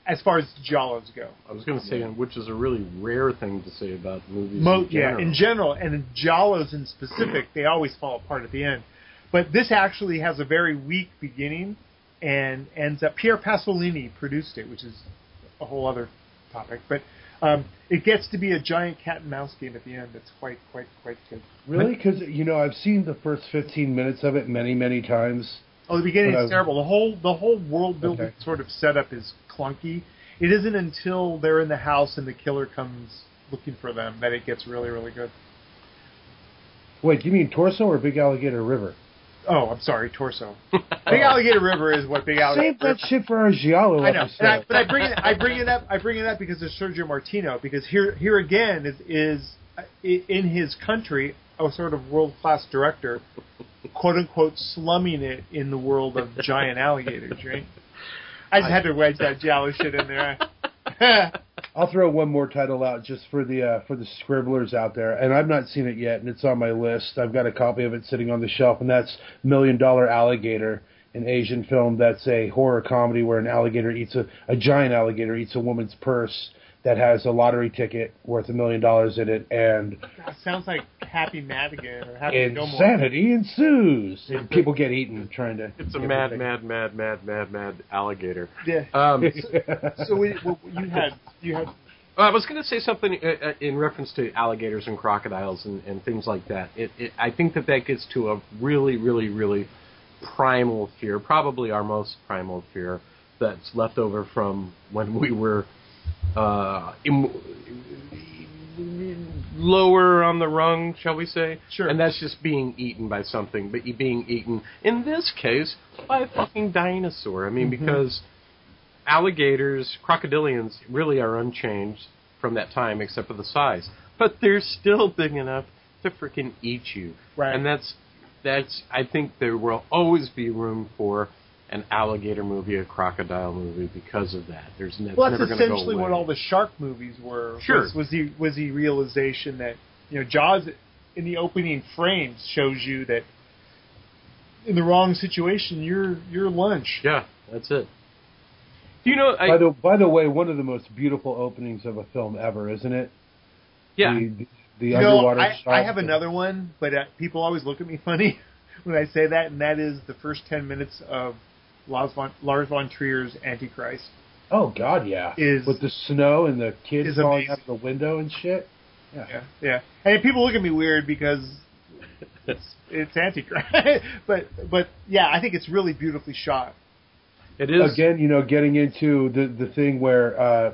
as far as giallos go. I was going to say, which is a really rare thing to say about movies. In general, and in giallos in specific, they always fall apart at the end. But this actually has a very weak beginning. And ends up, Pier Pasolini produced it, which is a whole other topic. But it gets to be a giant cat and mouse game at the end. It's quite good. Really? Because I've seen the first 15 minutes of it many, many times. Oh, the beginning is terrible. The whole world building sort of setup is clunky. It isn't until they're in the house and the killer comes looking for them that it gets really, really good. Wait, do you mean Torso or Big Alligator River? Oh, I'm sorry, torso. Big Alligator River is what Big Alligator. Save that shit for our Giallo I know, episode. but I bring it up because of Sergio Martino. Because here again is in his country a sort of world class director, quote unquote, slumming it in the world of giant alligators. Right? I just had to wedge that Giallo shit in there. I'll throw one more title out just for the scribblers out there, and I've not seen it yet, and it's on my list. I've got a copy of it sitting on the shelf, and that's $1 Million Alligator, an Asian film that's a horror comedy where a giant alligator eats a woman's purse that has a lottery ticket worth $1 million in it, and God, sounds like Happy Madigan or Happy insanity ensues, and people get eaten trying to. It's a mad alligator. Yeah. So you had. I was going to say something in reference to alligators and crocodiles and things like that. I think that gets to a really, really, really primal fear, probably our most primal fear that's left over from when we were lower on the rung, shall we say? Sure. And that's just being eaten by something, but being eaten, in this case, by a fucking dinosaur. I mean, because alligators, crocodilians, really are unchanged from that time except for the size. But they're still big enough to freaking eat you. Right. And that's I think there will always be room for an alligator movie, a crocodile movie, because of that. That's that's never going to go essentially away. what all the shark movies were. Sure. Was the realization that Jaws in the opening frames shows you that in the wrong situation you're lunch. Yeah, that's it. By the way, one of the most beautiful openings of a film ever, isn't it? Yeah. The underwater shot. I have another one, but people always look at me funny when I say that, and that is the first 10 minutes of Lars von Trier's Antichrist. Oh, God, yeah. With the snow and the kids falling out of the window and shit. Yeah. And people look at me weird because it's Antichrist. but yeah, I think it's really beautifully shot. It is. Again, getting into the thing where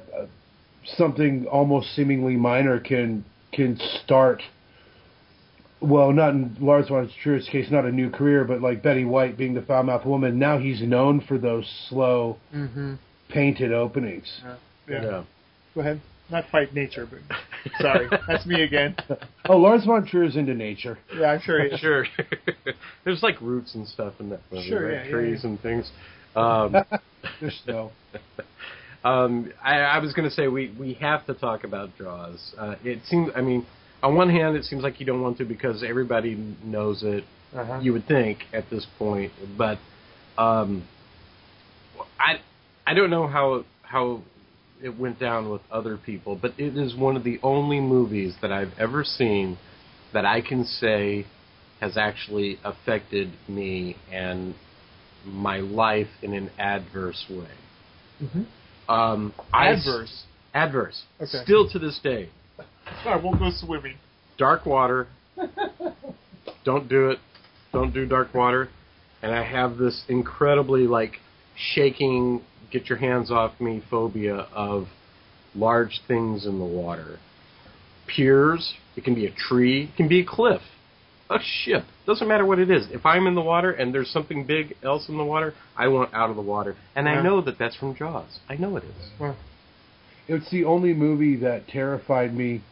something almost seemingly minor can start. Well, not in Lars von Trier's case, not a new career, but like Betty White being the foul-mouthed woman. Now he's known for those slow, painted openings. Yeah. Go ahead. Not fight nature, but sorry, that's me again. Oh, Lars von Trier's into nature. Yeah, I'm sure he is. Sure. There's like roots and stuff in that movie, sure, right? Yeah, trees and things. There's snow. I was going to say we have to talk about Jaws. It seems, on one hand, it seems like you don't want to because everybody knows it. You would think at this point, but I don't know how it went down with other people, but it is one of the only movies that I've ever seen that I can say has actually affected me and my life in an adverse way. Adverse. Okay. Still to this day. Sorry, we'll go swimming. Dark water. Don't do it. Don't do dark water. And I have this incredibly, shaking, get your hands off me phobia of large things in the water. Piers. It can be a tree. It can be a cliff. A ship. Doesn't matter what it is. If I'm in the water and there's something big else in the water, I want out of the water. And I know that that's from Jaws. I know it is. It's the only movie that terrified me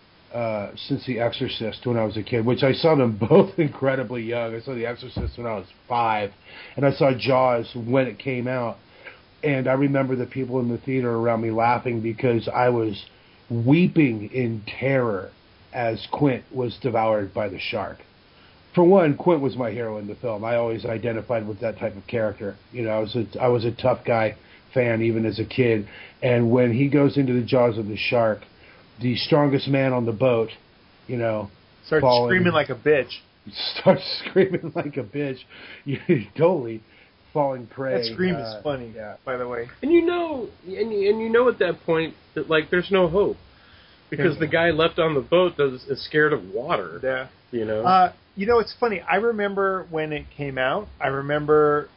since The Exorcist when I was a kid, which I saw them both incredibly young. I saw The Exorcist when I was 5, and I saw Jaws when it came out. And I remember the people in the theater around me laughing because I was weeping in terror as Quint was devoured by the shark. For one, Quint was my hero in the film. I always identified with that type of character. I was a tough guy fan even as a kid. And when he goes into the jaws of the shark, the strongest man on the boat, starts screaming like a bitch. Totally falling prey. That scream is funny, by the way. And you know at that point that there's no hope because the guy left on the boat is scared of water. Yeah. It's funny. I remember when it came out. I remember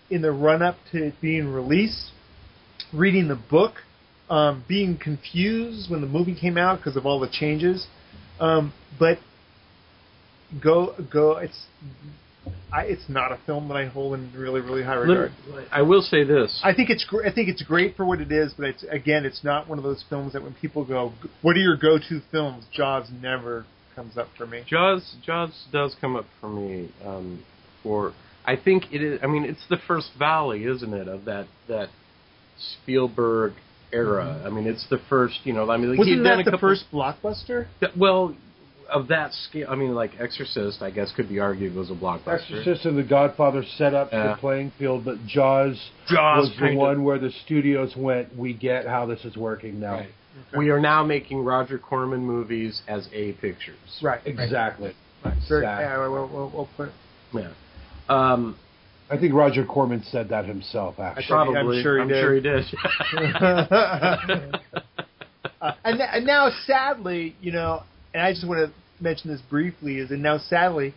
in the run-up to it being released, reading the book, being confused when the movie came out because of all the changes. But it's not a film that I hold in really, really high regard. I will say this. I think it's great for what it is, but it's not one of those films that when people go, "What are your go-to films?" Jaws never comes up for me. Jaws does come up for me. I think it is. I mean, it's the first valley, isn't it, of that Spielberg era? Mm-hmm. I mean, it's the first. You know, I mean, wasn't that the first blockbuster? Well, of that scale, I mean, like Exorcist, I guess could be argued was a blockbuster. Exorcist and The Godfather set up the playing field, but Jaws was the one where the studios went, we get how this is working now. Right. Okay. We are now making Roger Corman movies as A pictures. Right. Exactly. Right. Exactly. Yeah, we'll put. Yeah. I think Roger Corman said that himself, actually. Probably. I'm sure he did. And now, sadly, you know, and I just want to mention this briefly, is that now, sadly,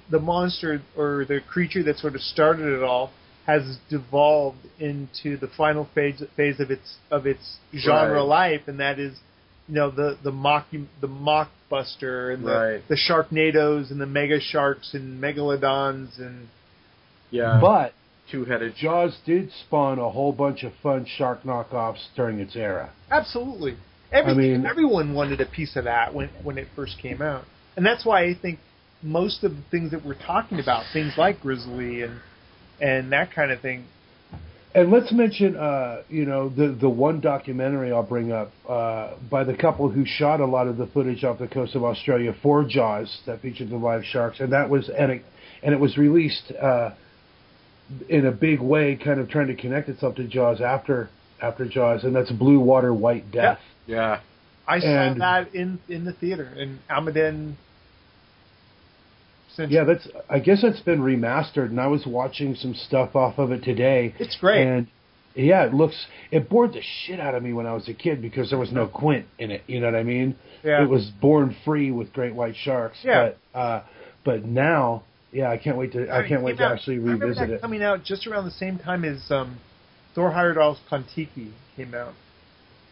the monster or the creature that sort of started it all has devolved into the final phase of its genre life, and that is, you know, the mockbuster and the Sharknadoes and the mega sharks and megalodons and but two-headed. Jaws did spawn a whole bunch of fun shark knockoffs during its era. Absolutely. Everyone wanted a piece of that when it first came out. And that's why I think most of the things that we're talking about, things like Grizzly and that kind of thing. And let's mention, you know, the one documentary I'll bring up by the couple who shot a lot of the footage off the coast of Australia for Jaws that featured the live sharks, and it was released in a big way, kind of trying to connect itself to Jaws after Jaws, and that's Blue Water, White Death. Yep. Yeah. I saw that in the theater in Almaden. Yeah, I guess it's been remastered, and I was watching some stuff off of it today. It's great. And yeah, it bored the shit out of me when I was a kid because there was no Quint in it. You know what I mean? Yeah. It was born free with great white sharks. Yeah. But now, yeah, I can't wait to actually revisit it. Coming out just around the same time as Thor Heyerdahl's Kon-Tiki came out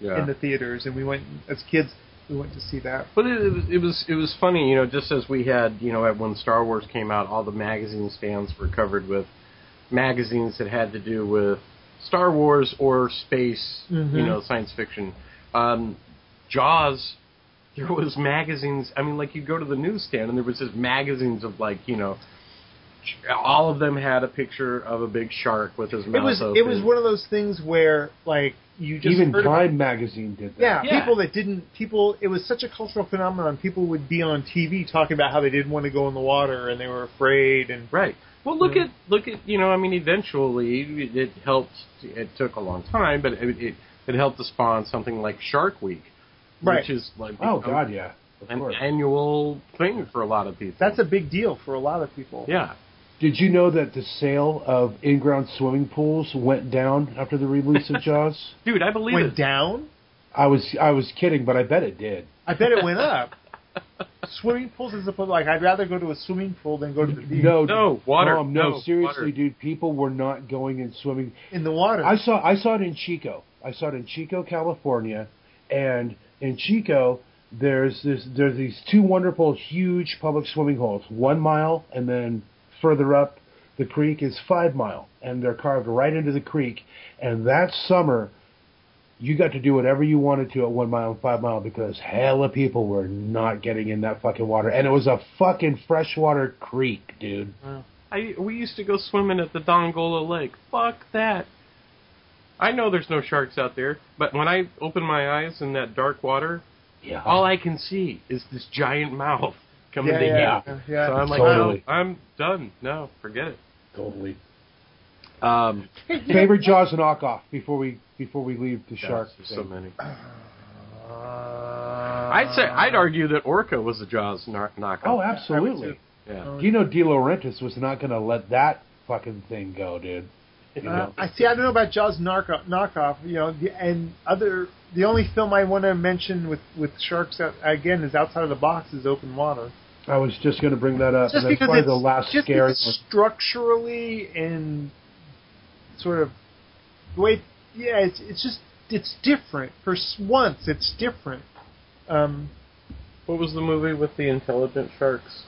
in the theaters, and we went as kids. We went to see that. But it was funny, you know, just as we had, you know, when Star Wars came out, all the magazine stands were covered with magazines that had to do with Star Wars or space, you know, science fiction. Jaws, there was magazines. I mean, like, you go to the newsstand and there was just magazines of, like, you know, all of them had a picture of a big shark with his mouth open. It was one of those things where, like, you just even Time magazine did that. Yeah, it was such a cultural phenomenon. People would be on TV talking about how they didn't want to go in the water and they were afraid. And right. Well, look at you know, I mean, eventually it helped. It took a long time, but it helped to spawn something like Shark Week, which is like an annual thing for a lot of people. That's a big deal for a lot of people. Yeah. Did you know that the sale of in-ground swimming pools went down after the release of Jaws? Dude, I believe it. Went down? I was kidding, but I bet it did. I bet it went up. Swimming pools as opposed, like, I'd rather go to a swimming pool than go to the beach. No, water. No, seriously, water. Dude, people were not going and swimming in the water. I saw it in Chico. I saw it in Chico, California, and in Chico, there's these two wonderful, huge public swimming holes, 1 mile, and then further up the creek is 5 mile, and they're carved right into the creek. And that summer, you got to do whatever you wanted to at 1 mile and 5 mile because hella people were not getting in that fucking water, and it was a fucking freshwater creek, dude. Wow. We used to go swimming at the Dongola Lake. Fuck that. I know there's no sharks out there, but when I open my eyes in that dark water, all I can see is this giant mouth coming to Yeah. So I'm like, totally. no, I'm done. No, forget it. Totally. Favorite Favorite Jaws knockoff before we leave the shark. There's so many. I'd argue that Orca was a Jaws knockoff. Oh, absolutely. Yeah. You know, De Laurentiis was not going to let that fucking thing go, dude. I don't know about Jaws knockoff. You know, the only film I want to mention with sharks again is outside of the box is Open Water. I was just going to bring that up. Just and that's because probably the last scary one. Structurally and sort of the way, it's different. For once, it's different. What was the movie with the intelligent sharks?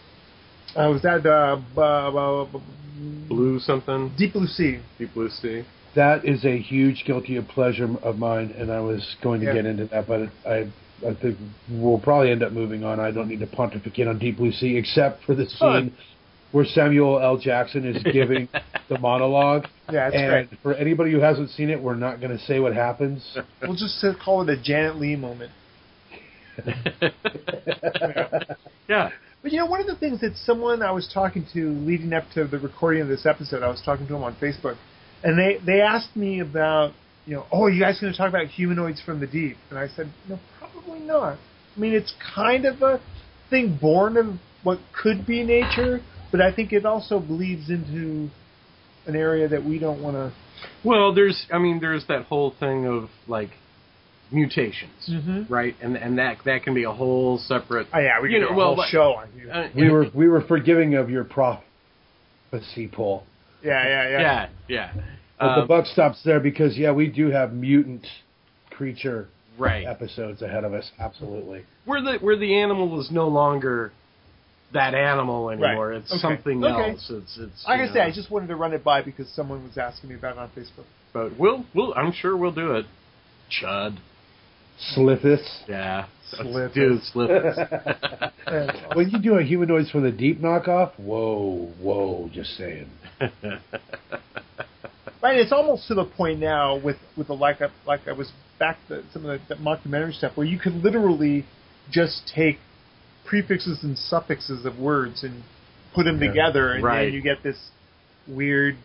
Was that Blue something? Deep Blue Sea? Deep Blue Sea. That is a huge guilty pleasure of mine, and I was going to Yeah. get into that, but I think we'll probably end up moving on. I don't need to pontificate on Deep Blue Sea, except for the scene where Samuel L. Jackson is giving the monologue. Yeah, that's and great. for anybody who hasn't seen it, we're not going to say what happens. We'll just call it a Janet Leigh moment. Yeah. But one of the things that someone I was talking to leading up to the recording of this episode, I was talking to them on Facebook, and they asked me about, are you guys going to talk about humanoids from the deep? And I said, no, probably not. I mean, it's kind of a thing born of what could be nature, but I think it also bleeds into an area that we don't want to. Well, there's that whole thing of like mutations, right? And that can be a whole separate. Oh yeah, we can do a whole show on you. We were forgiving of your prophecy, Paul. Yeah. But the buck stops there because we do have mutant creature right episodes ahead of us. Absolutely. Where the animal is no longer that animal anymore. Right. It's something else. It's like I say, I just wanted to run it by because someone was asking me about it on Facebook. But I'm sure we'll do it. Chud. Slithis. Yeah. Slithis. Dude, Slithis. When you do a humanoids from the deep knockoff, whoa, just saying. Right, it's almost to the point now with the like I was back to some of the mockumentary stuff where you could literally just take prefixes and suffixes of words and put them together, and then you get this weird.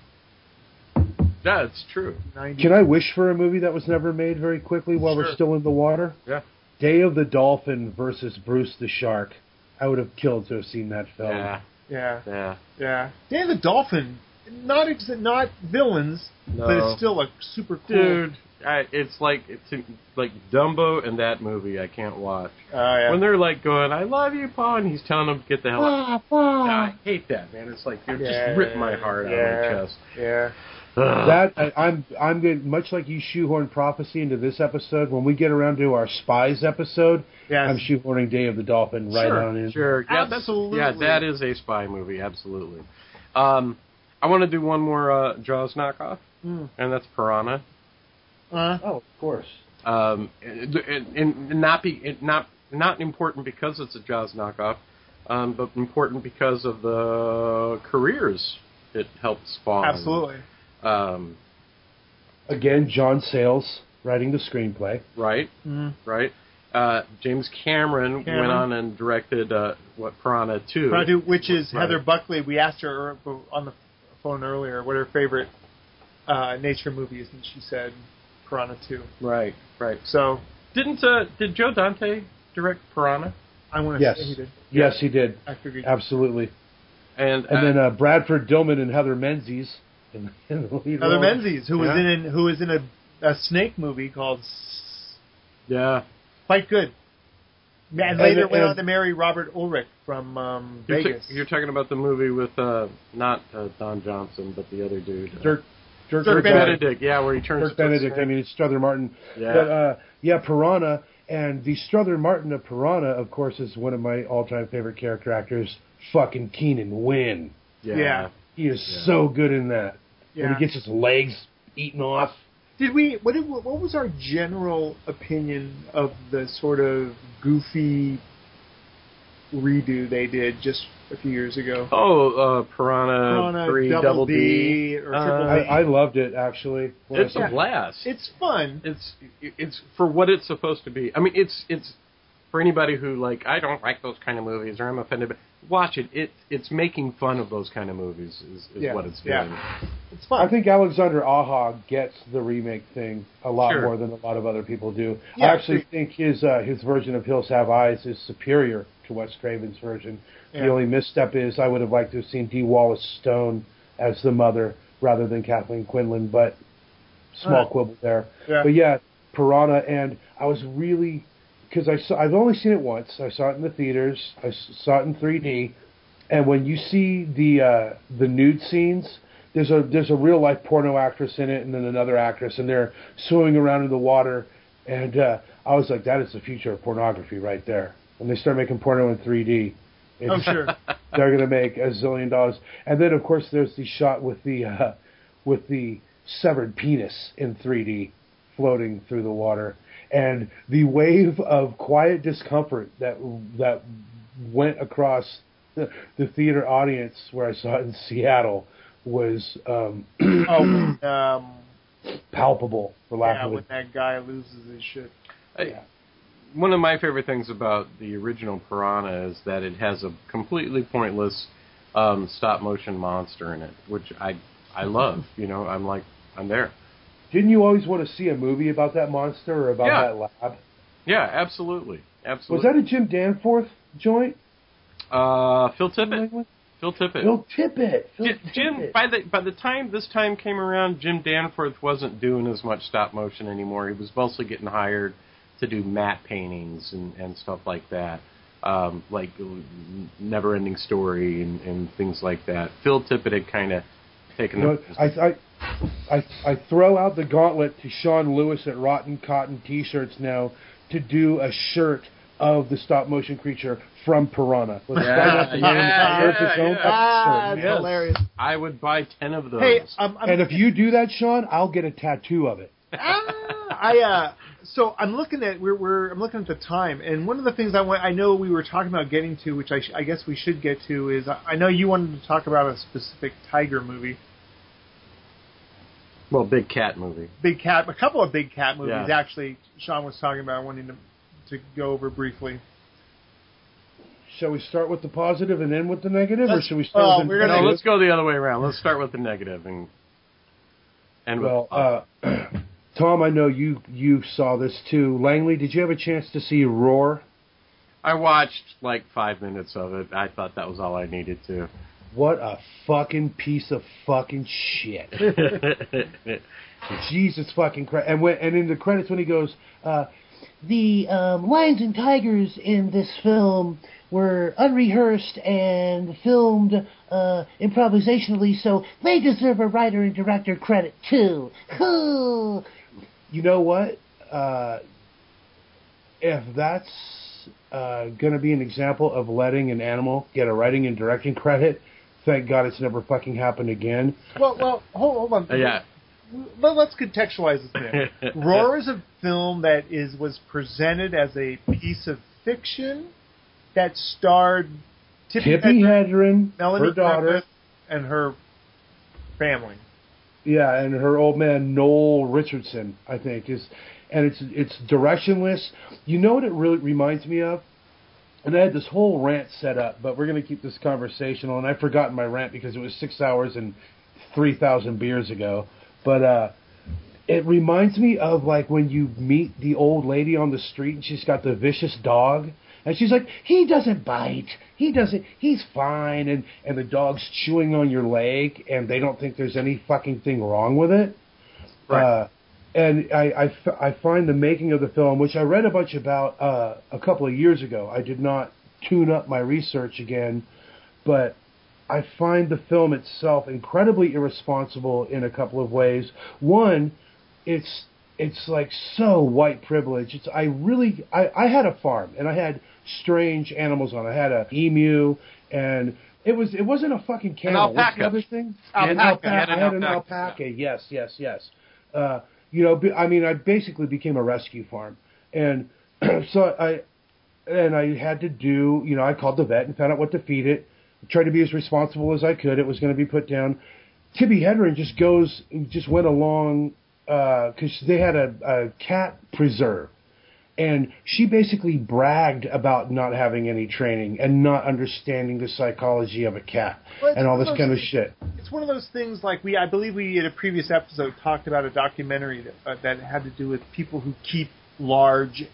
Yeah, it's true. 90s. Can I wish for a movie that was never made very quickly while we're still in the water? Yeah. Day of the Dolphin versus Bruce the Shark. I would have killed to have seen that film. Yeah. Day of the Dolphin, not villains, no. but it's still a super cool. Dude, it's like Dumbo and that movie I can't watch. Oh, yeah. When they're like going, "I love you, Pa," and he's telling them to get the hell out. I hate that, man. It's like it just ripped my heart out of my chest. Yeah. I'm good. Much like you shoehorn prophecy into this episode, when we get around to our spies episode, I'm shoehorning Day of the Dolphin right on in. Sure, yeah, absolutely. That is a spy movie, absolutely. I want to do one more Jaws knockoff, and that's Piranha. Oh, of course. And not important because it's a Jaws knockoff, but important because of the careers it helped spawn. Absolutely. Again, John Sayles writing the screenplay. Right. Right. James Cameron went on and directed Piranha 2. Piranha 2, which is Heather Buckley. We asked her on the phone earlier what her favorite nature movie is, and she said Piranha 2. Right. So did Joe Dante direct Piranha? I want to say he did. Yes, he did. I figured. Absolutely. And then Bradford Dillman and Heather Menzies in the lead Heather role. Menzies, who was in a snake movie called. Quite good. And later went on to marry Robert Ulrich from Vegas. You're talking about the movie with not Don Johnson, but the other dude. Dirk Benedict. Yeah, where he turns. Dirk Benedict. I mean, it's Strother Martin. Yeah. But Piranha, and the Strother Martin of Piranha, of course, is one of my all-time favorite character actors. Fucking Keenan Wynn. Yeah. He is so good in that. When he gets his legs eaten off. Did we? What was our general opinion of the sort of goofy redo they did just a few years ago? Oh, Piranha 3 Double D or Triple D. I loved it actually. It's a blast. It's fun. It's for what it's supposed to be. I mean, it's for anybody who I don't like those kind of movies or I'm offended. But watch it. It's making fun of those kind of movies is what it's doing. It's fun. I think Alexander Aja gets the remake thing a lot more than a lot of other people do. Yeah, I actually think his version of Hills Have Eyes is superior to Wes Craven's version. Yeah. The only misstep is I would have liked to have seen Dee Wallace Stone as the mother rather than Kathleen Quinlan, but small quibble there. Yeah. But Piranha, and I was really... Because I've only seen it once. I saw it in the theaters. I saw it in 3D. And when you see the nude scenes, there's a real life porno actress in it, and then another actress, and they're swimming around in the water. And I was like, that is the future of pornography right there. When they start making porno in 3D, Oh, sure. They're going to make $1 zillion. And then, of course, there's the shot with the severed penis in 3D floating through the water. And the wave of quiet discomfort that went across the theater audience where I saw it in Seattle was palpable, for lack of when that guy loses his shit. One of my favorite things about the original Piranha is that it has a completely pointless stop-motion monster in it, which I love. You know, I'm there. Didn't you always want to see a movie about that monster or about that lab? Yeah, absolutely. Was that a Jim Danforth joint? Phil Tippett. Phil Tippett. Jim, by the time this time came around, Jim Danforth wasn't doing as much stop motion anymore. He was mostly getting hired to do matte paintings and stuff like that, like Never Ending Story and things like that. Phil Tippett had kind of taken. I throw out the gauntlet to Sean Lewis at Rotten Cotton T-shirts now to do a shirt of the stop-motion creature from Piranha. That's hilarious. I would buy 10 of those. Hey, and if you do that, Sean, I'll get a tattoo of it. So I'm looking at I'm looking at the time, and one of the things I know we were talking about getting to, which I guess we should get to, is I know you wanted to talk about a specific tiger movie. Well, big cat movie. A couple of big cat movies, actually. Sean was talking about wanting to go over briefly. Shall we start with the positive and end with the negative, or should we start with the negative? No, let's go the other way around. Let's start with the negative and Tom, I know you saw this too. Langley, did you have a chance to see Roar? I watched like 5 minutes of it. I thought that was all I needed to. What a fucking piece of fucking shit. Jesus fucking Christ. And in the credits when he goes, the lions and tigers in this film were unrehearsed and filmed improvisationally, so they deserve a writer and director credit too. You know what? If that's going to be an example of letting an animal get a writing and directing credit, thank God it's never fucking happened again. Well, hold on. Yeah. Let's contextualize this thing. Roar is a film that was presented as a piece of fiction that starred Tippi Hedren, Melanie her daughter, Griffith, and her family. Yeah, and her old man Noel Richardson, I think, and it's directionless. You know what it really reminds me of? And I had this whole rant set up, but we're going to keep this conversational, and I've forgotten my rant because it was 6 hours and 3,000 beers ago. But it reminds me of like when you meet the old lady on the street and she's got the vicious dog. And she's like, he doesn't bite. He's fine. And the dog's chewing on your leg and they don't think there's any fucking thing wrong with it. Right. And I find the making of the film, which I read a bunch about a couple of years ago. I did not tune up my research again, but I find the film itself incredibly irresponsible in a couple of ways. One, it's like so white privilege. I had a farm and I had strange animals on. I had a emu and it wasn't a fucking camel. An alpaca. What's the other thing? I had an alpaca. Yes. I basically became a rescue farm, and so I had to do. I called the vet and found out what to feed it. Tried to be as responsible as I could. It was going to be put down. Tippi Hedren just went along because they had a cat preserve, and she basically bragged about not having any training and not understanding the psychology of a cat and all this kind of shit. It's one of those things like I believe we in a previous episode talked about a documentary that had to do with people who keep large,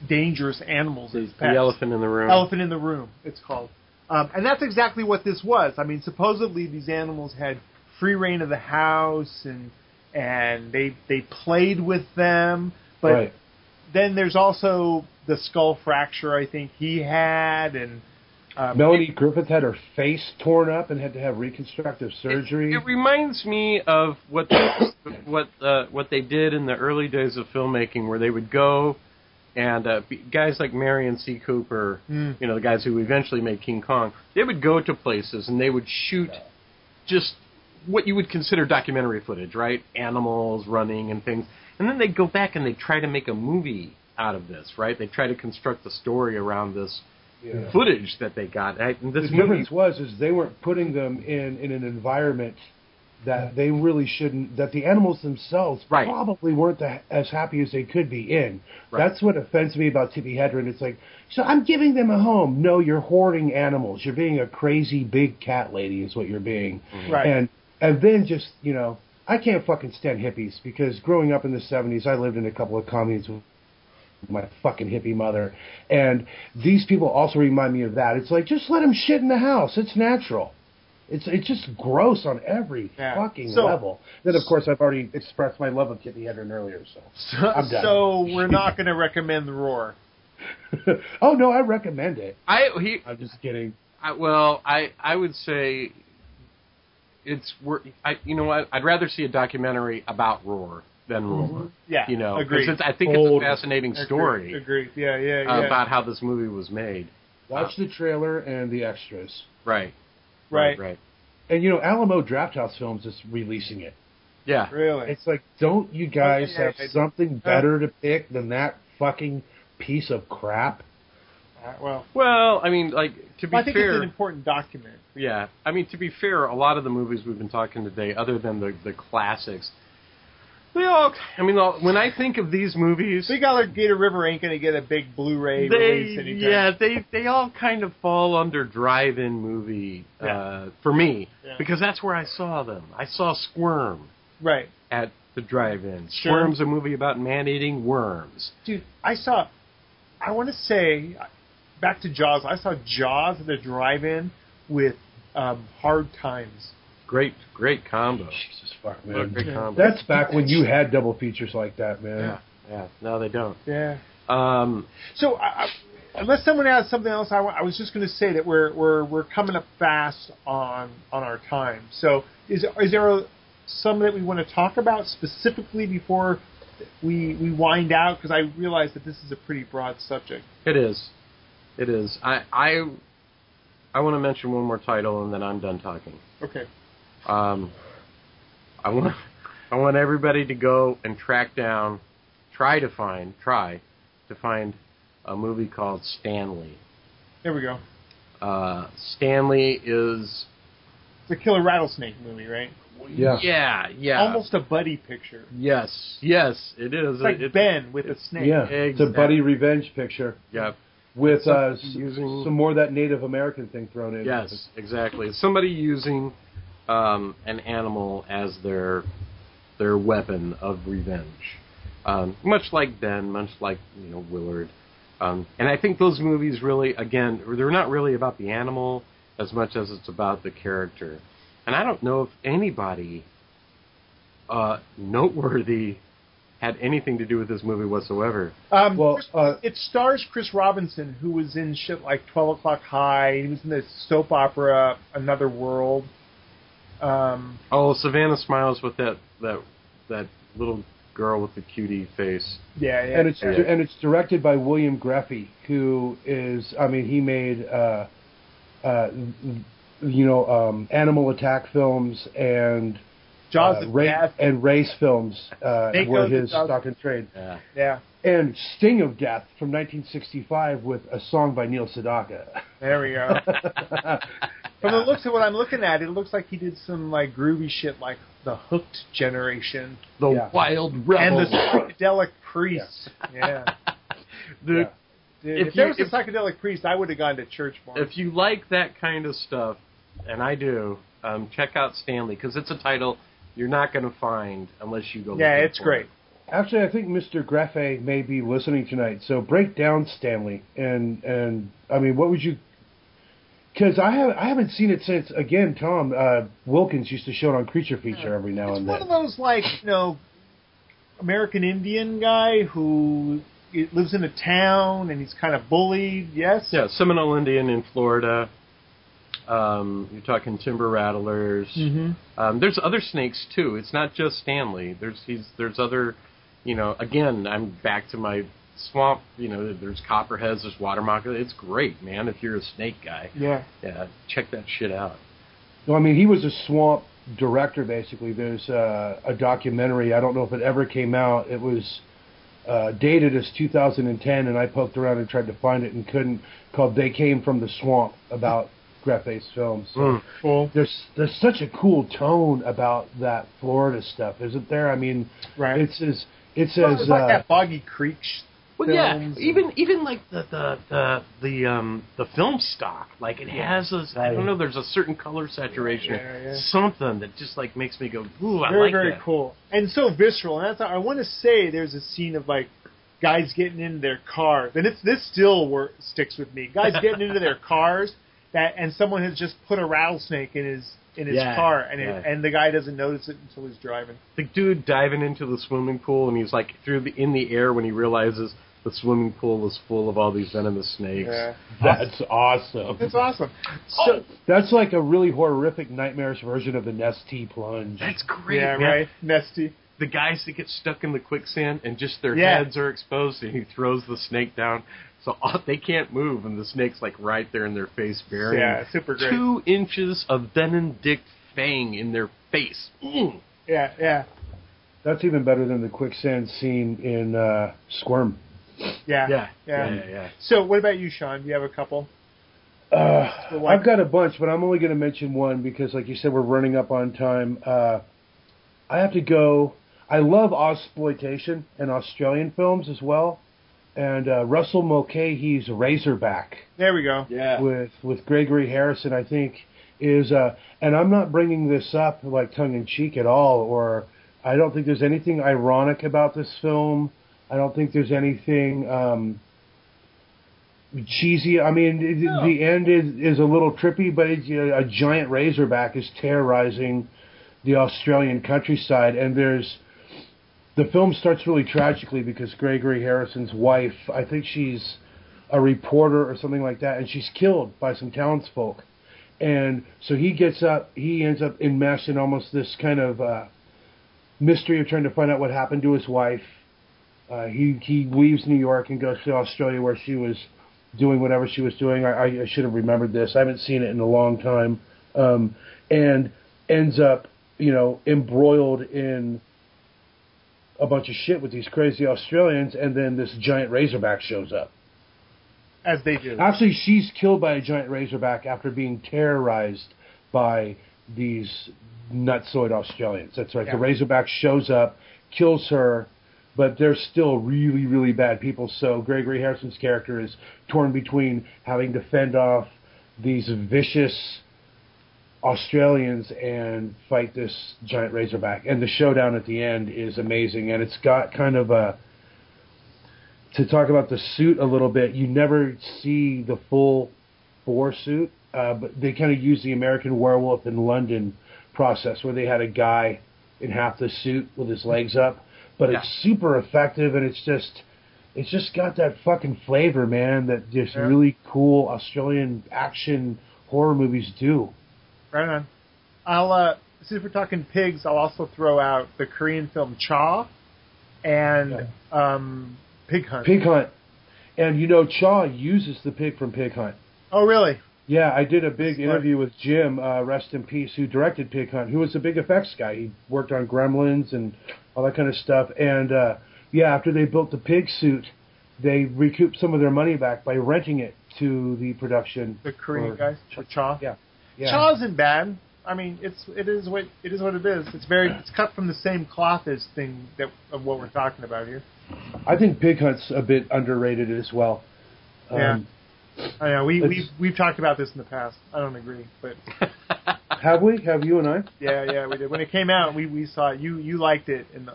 dangerous animals as pets. The Elephant in the Room. Elephant in the Room, it's called. And that's exactly what this was. I mean, supposedly these animals had free reign of the house, and they played with them. But right. Then there's also the skull fracture I think he had, and Melanie Griffith had her face torn up and had to have reconstructive surgery. It reminds me of what they did in the early days of filmmaking, where they would go And guys like Marion C. Cooper, the guys who eventually made King Kong, they would go to places and they would shoot just what you would consider documentary footage, right? Animals running and things. And then they'd go back and they'd try to make a movie out of this, right? They'd try to construct the story around this footage that they got. And this the difference is they weren't putting them in an environment that they really shouldn't, that the animals themselves probably weren't as happy as they could be in. Right. That's what offends me about Tippi Hedren. It's like, so I'm giving them a home. No, you're hoarding animals. You're being a crazy big cat lady is what you're being. Mm-hmm. Right. And then just, I can't fucking stand hippies because growing up in the 70s, I lived in a couple of communes with my fucking hippie mother. And these people also remind me of that. It's like, just let them shit in the house. It's natural. It's just gross on every fucking level. Then, of course, I've already expressed my love of Tippi Hedren earlier, so I'm done. So we're not going to recommend The Roar. Oh, no, I recommend it. I'm just kidding. I would say it's you know what? I'd rather see a documentary about Roar than Roar. Mm-hmm. Yeah, agreed. I think it's a fascinating story. Agreed. Yeah. About how this movie was made. Watch the trailer and the extras. Right. And, Alamo Drafthouse Films is releasing it. Yeah. Really? It's like, don't you guys have something better to pick than that fucking piece of crap? Well, I mean, like, to be fair... I think it's an important document. Yeah. I mean, to be fair, a lot of the movies we've been talking today, other than the classics, they all... I mean, when I think of these movies... Big Alligator River ain't going to get a big Blu-ray release anytime. Yeah, they all kind of fall under drive-in movie for me, because that's where I saw them. I saw Squirm at the drive-in. Sure. Squirm's a movie about man-eating worms. Dude, I want to say, back to Jaws, I saw Jaws at the drive-in with Hard Times. Great combo. Jesus fuck, man. Great combo. That's back when you had double features like that, man. Yeah. No, they don't. Yeah. So, unless someone has something else, I was just going to say that we're coming up fast on our time. So, is there some that we want to talk about specifically before we wind out? Because I realize that this is a pretty broad subject. It is. I want to mention one more title, and then I'm done talking. Okay. I want everybody to go and try to find a movie called Stanley. There we go. Stanley is... It's a killer rattlesnake movie, right? Yeah. Almost a buddy picture. Yes, it is. It's like Ben with a snake. Yeah, exactly. It's a buddy revenge picture. Yep. With some more of that Native American thing thrown in. Yes, exactly. Somebody using an animal as their weapon of revenge. Much like Ben, much like Willard. And I think those movies really, again, they're not really about the animal as much as it's about the character. And I don't know if anybody noteworthy had anything to do with this movie whatsoever. It stars Chris Robinson, who was in shit like 12 O'Clock High. He was in the soap opera Another World. Savannah Smiles with that little girl with the cutie face. Yeah. And it's directed by William Greffey, who is, he made Animal Attack films and Jaws of Death and race films were his stock and trade. Yeah. And Sting of Death from 1965 with a song by Neil Sedaka. There we go. From the looks of what I'm looking at, it looks like he did some like groovy shit like the Hooked generation, the Wild Rebel, and the Psychedelic Priest. Yeah. Dude, if there was a Psychedelic Priest, I would have gone to church more. If you like that kind of stuff, and I do, check out Stanley, because it's a title you're not going to find unless you go. Yeah, it's great. Actually, I think Mr. Greffey may be listening tonight. So break down Stanley, and what would you? Because I haven't seen it since, again, Tom Wilkins used to show it on Creature Feature every now and then. It's one of those, like, American Indian guy who lives in a town and he's kind of bullied, yes? Yeah, Seminole Indian in Florida. You're talking timber rattlers. Mm-hmm. There's other snakes, too. It's not just Stanley. There's other, again, I'm back to my swamp, there's copperheads, there's water moccasins. It's great, man. If you're a snake guy, Yeah, check that shit out. Well, I mean, he was a swamp director, basically. There's a documentary. I don't know if it ever came out. It was dated as 2010, and I poked around and tried to find it and couldn't, called They Came from the Swamp, about Grefface's films. So cool. There's such a cool tone about that Florida stuff, isn't there? I mean, right. It's like that Boggy Creek Well, films. Yeah, even like the film stock, like it has this. I don't know. There's a certain color saturation, something that just like makes me go, ooh, I like very that. cool, and so visceral. And I want to say there's a scene of like guys getting into their cars, and this still sticks with me. Guys getting into their cars, and someone has just put a rattlesnake in his car, and the guy doesn't notice it until he's driving. The dude diving into the swimming pool, and he's like in the air when he realizes the swimming pool is full of all these venomous snakes. Yeah. That's awesome. It's awesome. So that's like a really horrific, nightmarish version of the Nestea plunge. That's great, yeah, man. right? Nestea. The guys that get stuck in the quicksand and just their heads are exposed, and he throws the snake down, so they can't move, and the snake's like right there in their face, burying super great. 2 inches of Benedict fang in their face. Mm. Yeah. That's even better than the quicksand scene in Squirm. Yeah. So, what about you, Sean? Do you have a couple? I've got a bunch, but I'm only going to mention one because, like you said, we're running up on time. I have to go. I love Ozploitation and Australian films as well. And Russell Mulcahy's Razorback. There we go. Yeah. With Gregory Harrison, I think, is... and I'm not bringing this up like tongue-in-cheek at all, or I don't think there's anything ironic about this film. I don't think there's anything cheesy. I mean, the end is a little trippy, but a giant razorback is terrorizing the Australian countryside. And the film starts really tragically because Gregory Harrison's wife, I think she's a reporter or something like that, and she's killed by some townsfolk. And so he ends up enmeshed in almost this kind of mystery of trying to find out what happened to his wife. He leaves New York and goes to Australia where she was doing whatever she was doing. I should have remembered this. I haven't seen it in a long time. And ends up, embroiled in a bunch of shit with these crazy Australians, and then this giant razorback shows up. As they do. Actually, she's killed by a giant razorback after being terrorized by these nutsoid Australians. That's right. Yeah. The razorback shows up, kills her, but they're still really, really bad people. So Gregory Harrison's character is torn between having to fend off these vicious Australians and fight this giant razorback. And the showdown at the end is amazing. And it's got kind of to talk about the suit a little bit, you never see the full bore suit, but they kind of use the American Werewolf in London process where they had a guy in half the suit with his legs up. But it's super effective, and it's just got that fucking flavor, man, that just really cool Australian action horror movies do. Right on. I'll since we're talking pigs, I'll also throw out the Korean film Chaw and Pig Hunt. Pig Hunt. And Chaw uses the pig from Pig Hunt. Oh, really? Yeah, I did a big interview with Jim, rest in peace, who directed Pig Hunt, who was a big effects guy. He worked on Gremlins and all that kind of stuff. And, after they built the pig suit, they recouped some of their money back by renting it to the production. The Korean guys? For Chaw? Yeah. Chaw isn't bad. I mean, it is what it is. It's cut from the same cloth as of what we're talking about here. I think Pig Hunt's a bit underrated as well. Yeah. I know. We've talked about this in the past. I don't agree, but have we? Have you and I? Yeah, we did. When it came out, we saw it. You liked it, and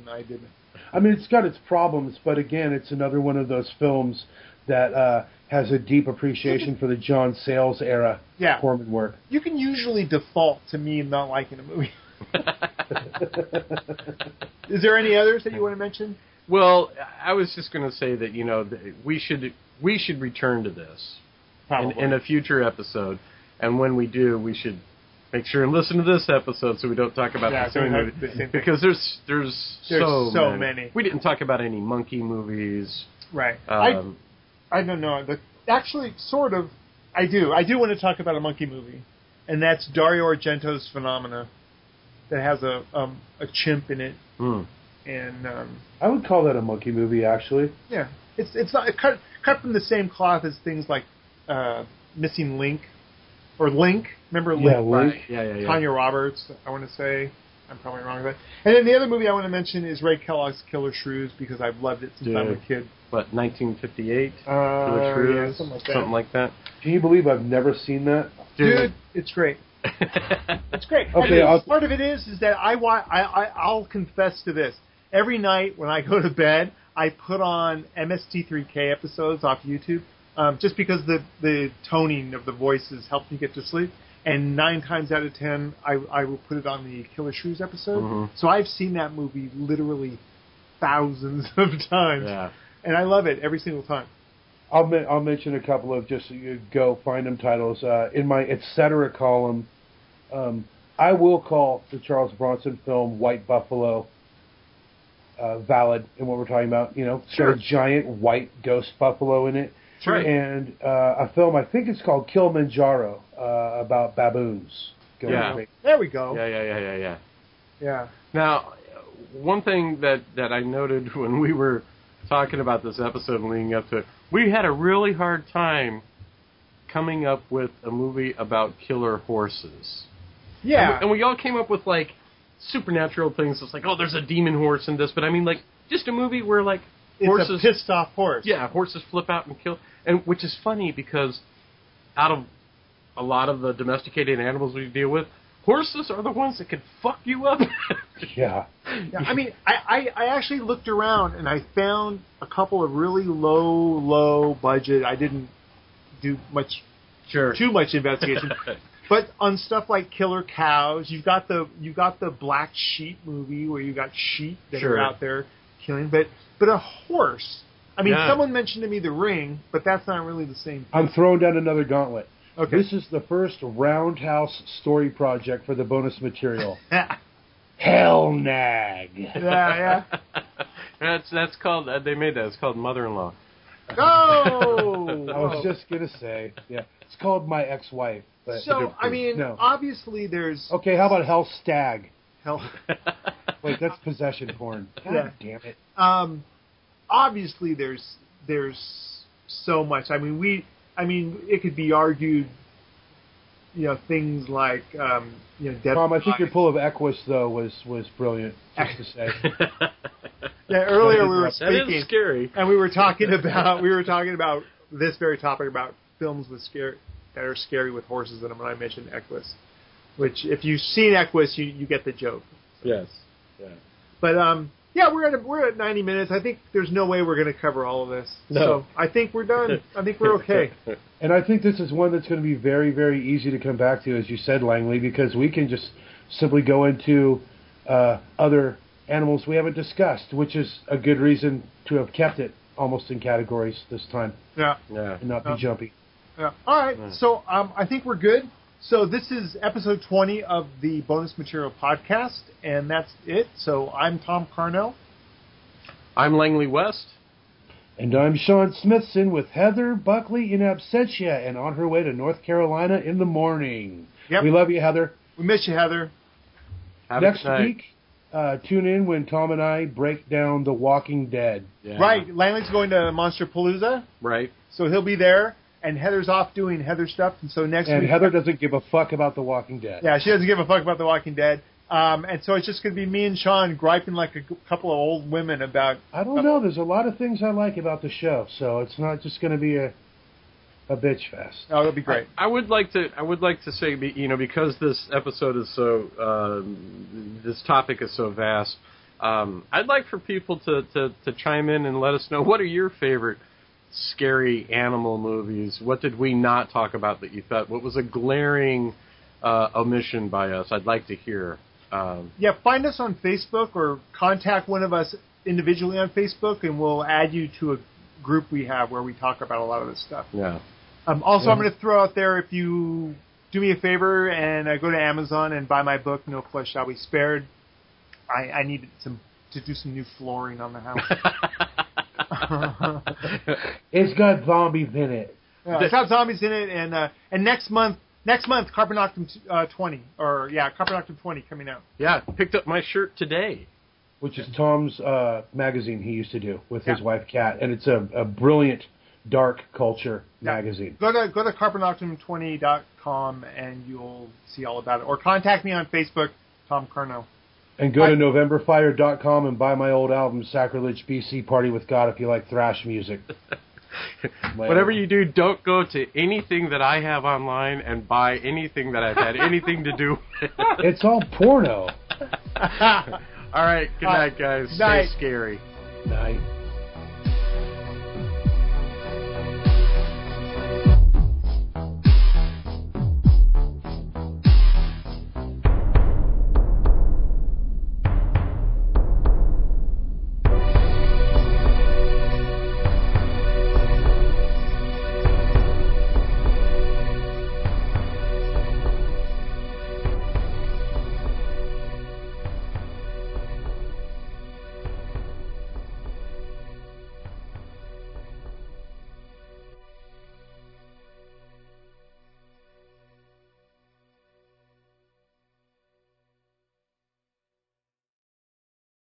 I didn't. I mean, it's got its problems, but again, it's another one of those films that has a deep appreciation for the John Sayles era Corman work. You can usually default to me not liking a movie. Is there any others that you want to mention? Well, I was just going to say that we should return to this in a future episode, and when we do, we should make sure and listen to this episode so we don't talk about the same movie, because there's so many. We didn't talk about any monkey movies. Right. I don't know. Actually, sort of, I do. I do want to talk about a monkey movie, and that's Dario Argento's Phenomena, that has a chimp in it. And I would call that a monkey movie, actually. yeah, it's not cut from the same cloth as things like Missing Link or Link. Remember Link? Yeah, Link. Yeah. Tanya Roberts, I want to say. I'm probably wrong with that. And then the other movie I want to mention is Ray Kellogg's Killer Shrews, because I've loved it since I'm a kid. What, 1958? Killer Shrews? Yeah, something like that. Can you believe I've never seen that? Dude, it's great. It's great. Okay, Part of it is that I'll confess to this. Every night when I go to bed, I put on MST3K episodes off YouTube, just because the toning of the voices helps me get to sleep. And 9 times out of 10, I will put it on the Killer Shrews episode. Mm-hmm. So I've seen that movie literally thousands of times. Yeah. And I love it every single time. I'll mention a couple of just go find them titles. In my etc. column, I will call the Charles Bronson film White Buffalo valid in what we're talking about. It's got a giant white ghost buffalo in it. Sure. And a film, I think it's called Kilimanjaro, about baboons. There we go. Yeah. Now, one thing that I noted when we were talking about this episode and leading up to it, we had a really hard time coming up with a movie about killer horses. Yeah. And we all came up with, like, supernatural things. It's like, oh, there's a demon horse in this. But, I mean, like, just a movie where, like, horses... It's a pissed-off horse. Yeah, horses flip out and kill. And which is funny because out of a lot of the domesticated animals we deal with, horses are the ones that can fuck you up. Yeah. I mean, I actually looked around and I found a couple of really low budget. I didn't do too much investigation. But on stuff like Killer Cows, you got the Black Sheep movie where you got sheep that are out there killing. But a horse. I mean, someone mentioned to me The Ring, but that's not really the same thing. I'm throwing down another gauntlet. Okay. This is the first Roundhouse story project for the bonus material. Hell Nag. Yeah. That's called. They made that. It's called Mother-in-Law. Oh! I was just gonna say, it's called My Ex-Wife. But so I mean, obviously there's. Okay, how about Hell Stag? Hell. Wait, that's possession porn. God damn it. Obviously there's so much. I mean, it could be argued, things like, Dead Tom, I think your pull of Equus, though, was brilliant, just to say. Yeah, earlier we were speaking. That is scary. And we were talking about this very topic, about films that are scary with horses in them, and I mentioned Equus, which, if you've seen Equus, you get the joke. Yes. Yeah. But, we're at 90 minutes. I think there's no way we're going to cover all of this. No. So I think we're done. I think we're okay. And I think this is one that's going to be very, very easy to come back to, as you said, Langley, because we can just simply go into other animals we haven't discussed, which is a good reason to have kept it almost in categories this time. Yeah. And not be jumpy. Yeah. All right. So I think we're good. So this is episode 20 of the Bonus Material Podcast, and that's it. So I'm Thom Carnell. I'm Langley West. And I'm Sean Smithson with Heather Buckley in absentia and on her way to North Carolina in the morning. Yep. We love you, Heather. We miss you, Heather. Next week, tune in when Tom and I break down The Walking Dead. Yeah. Right. Langley's going to Monsterpalooza. Right. So he'll be there. And Heather's off doing Heather stuff, and so next week... And Heather doesn't give a fuck about The Walking Dead. Yeah, she doesn't give a fuck about The Walking Dead. And so it's just going to be me and Sean griping like a couple of old women about... I don't know. There's a lot of things I like about the show, so it's not just going to be a bitch fest. Oh, that'll be great. I would like to say, because this episode is so... this topic is so vast, I'd like for people to chime in and let us know, what are your favorite scary animal movies? What did we not talk about that you thought? What was a glaring omission by us? I'd like to hear. Find us on Facebook or contact one of us individually on Facebook, and we'll add you to a group we have where we talk about a lot of this stuff. Yeah. Also, I'm going to throw out there, if you do me a favor and go to Amazon and buy my book, No Flesh Shall Be Spared. I needed to do some new flooring on the house. It's got zombies in it. Yeah, it's got zombies in it, and next month, Carbon Octum 20, Carbon Octum 20 coming out. Yeah, picked up my shirt today. Which is Tom's magazine he used to do with his wife, Kat. And it's a brilliant dark culture magazine. Go to carbonoctum20.com and you'll see all about it. Or contact me on Facebook, Thom Carnell. And go to novemberfire.com and buy my old album, Sacrilege BC Party with God, if you like thrash music. Whatever you do, don't go to anything that I have online and buy anything that I've had anything to do with. It's all porno. All right, good night, guys. Stay scary. Night.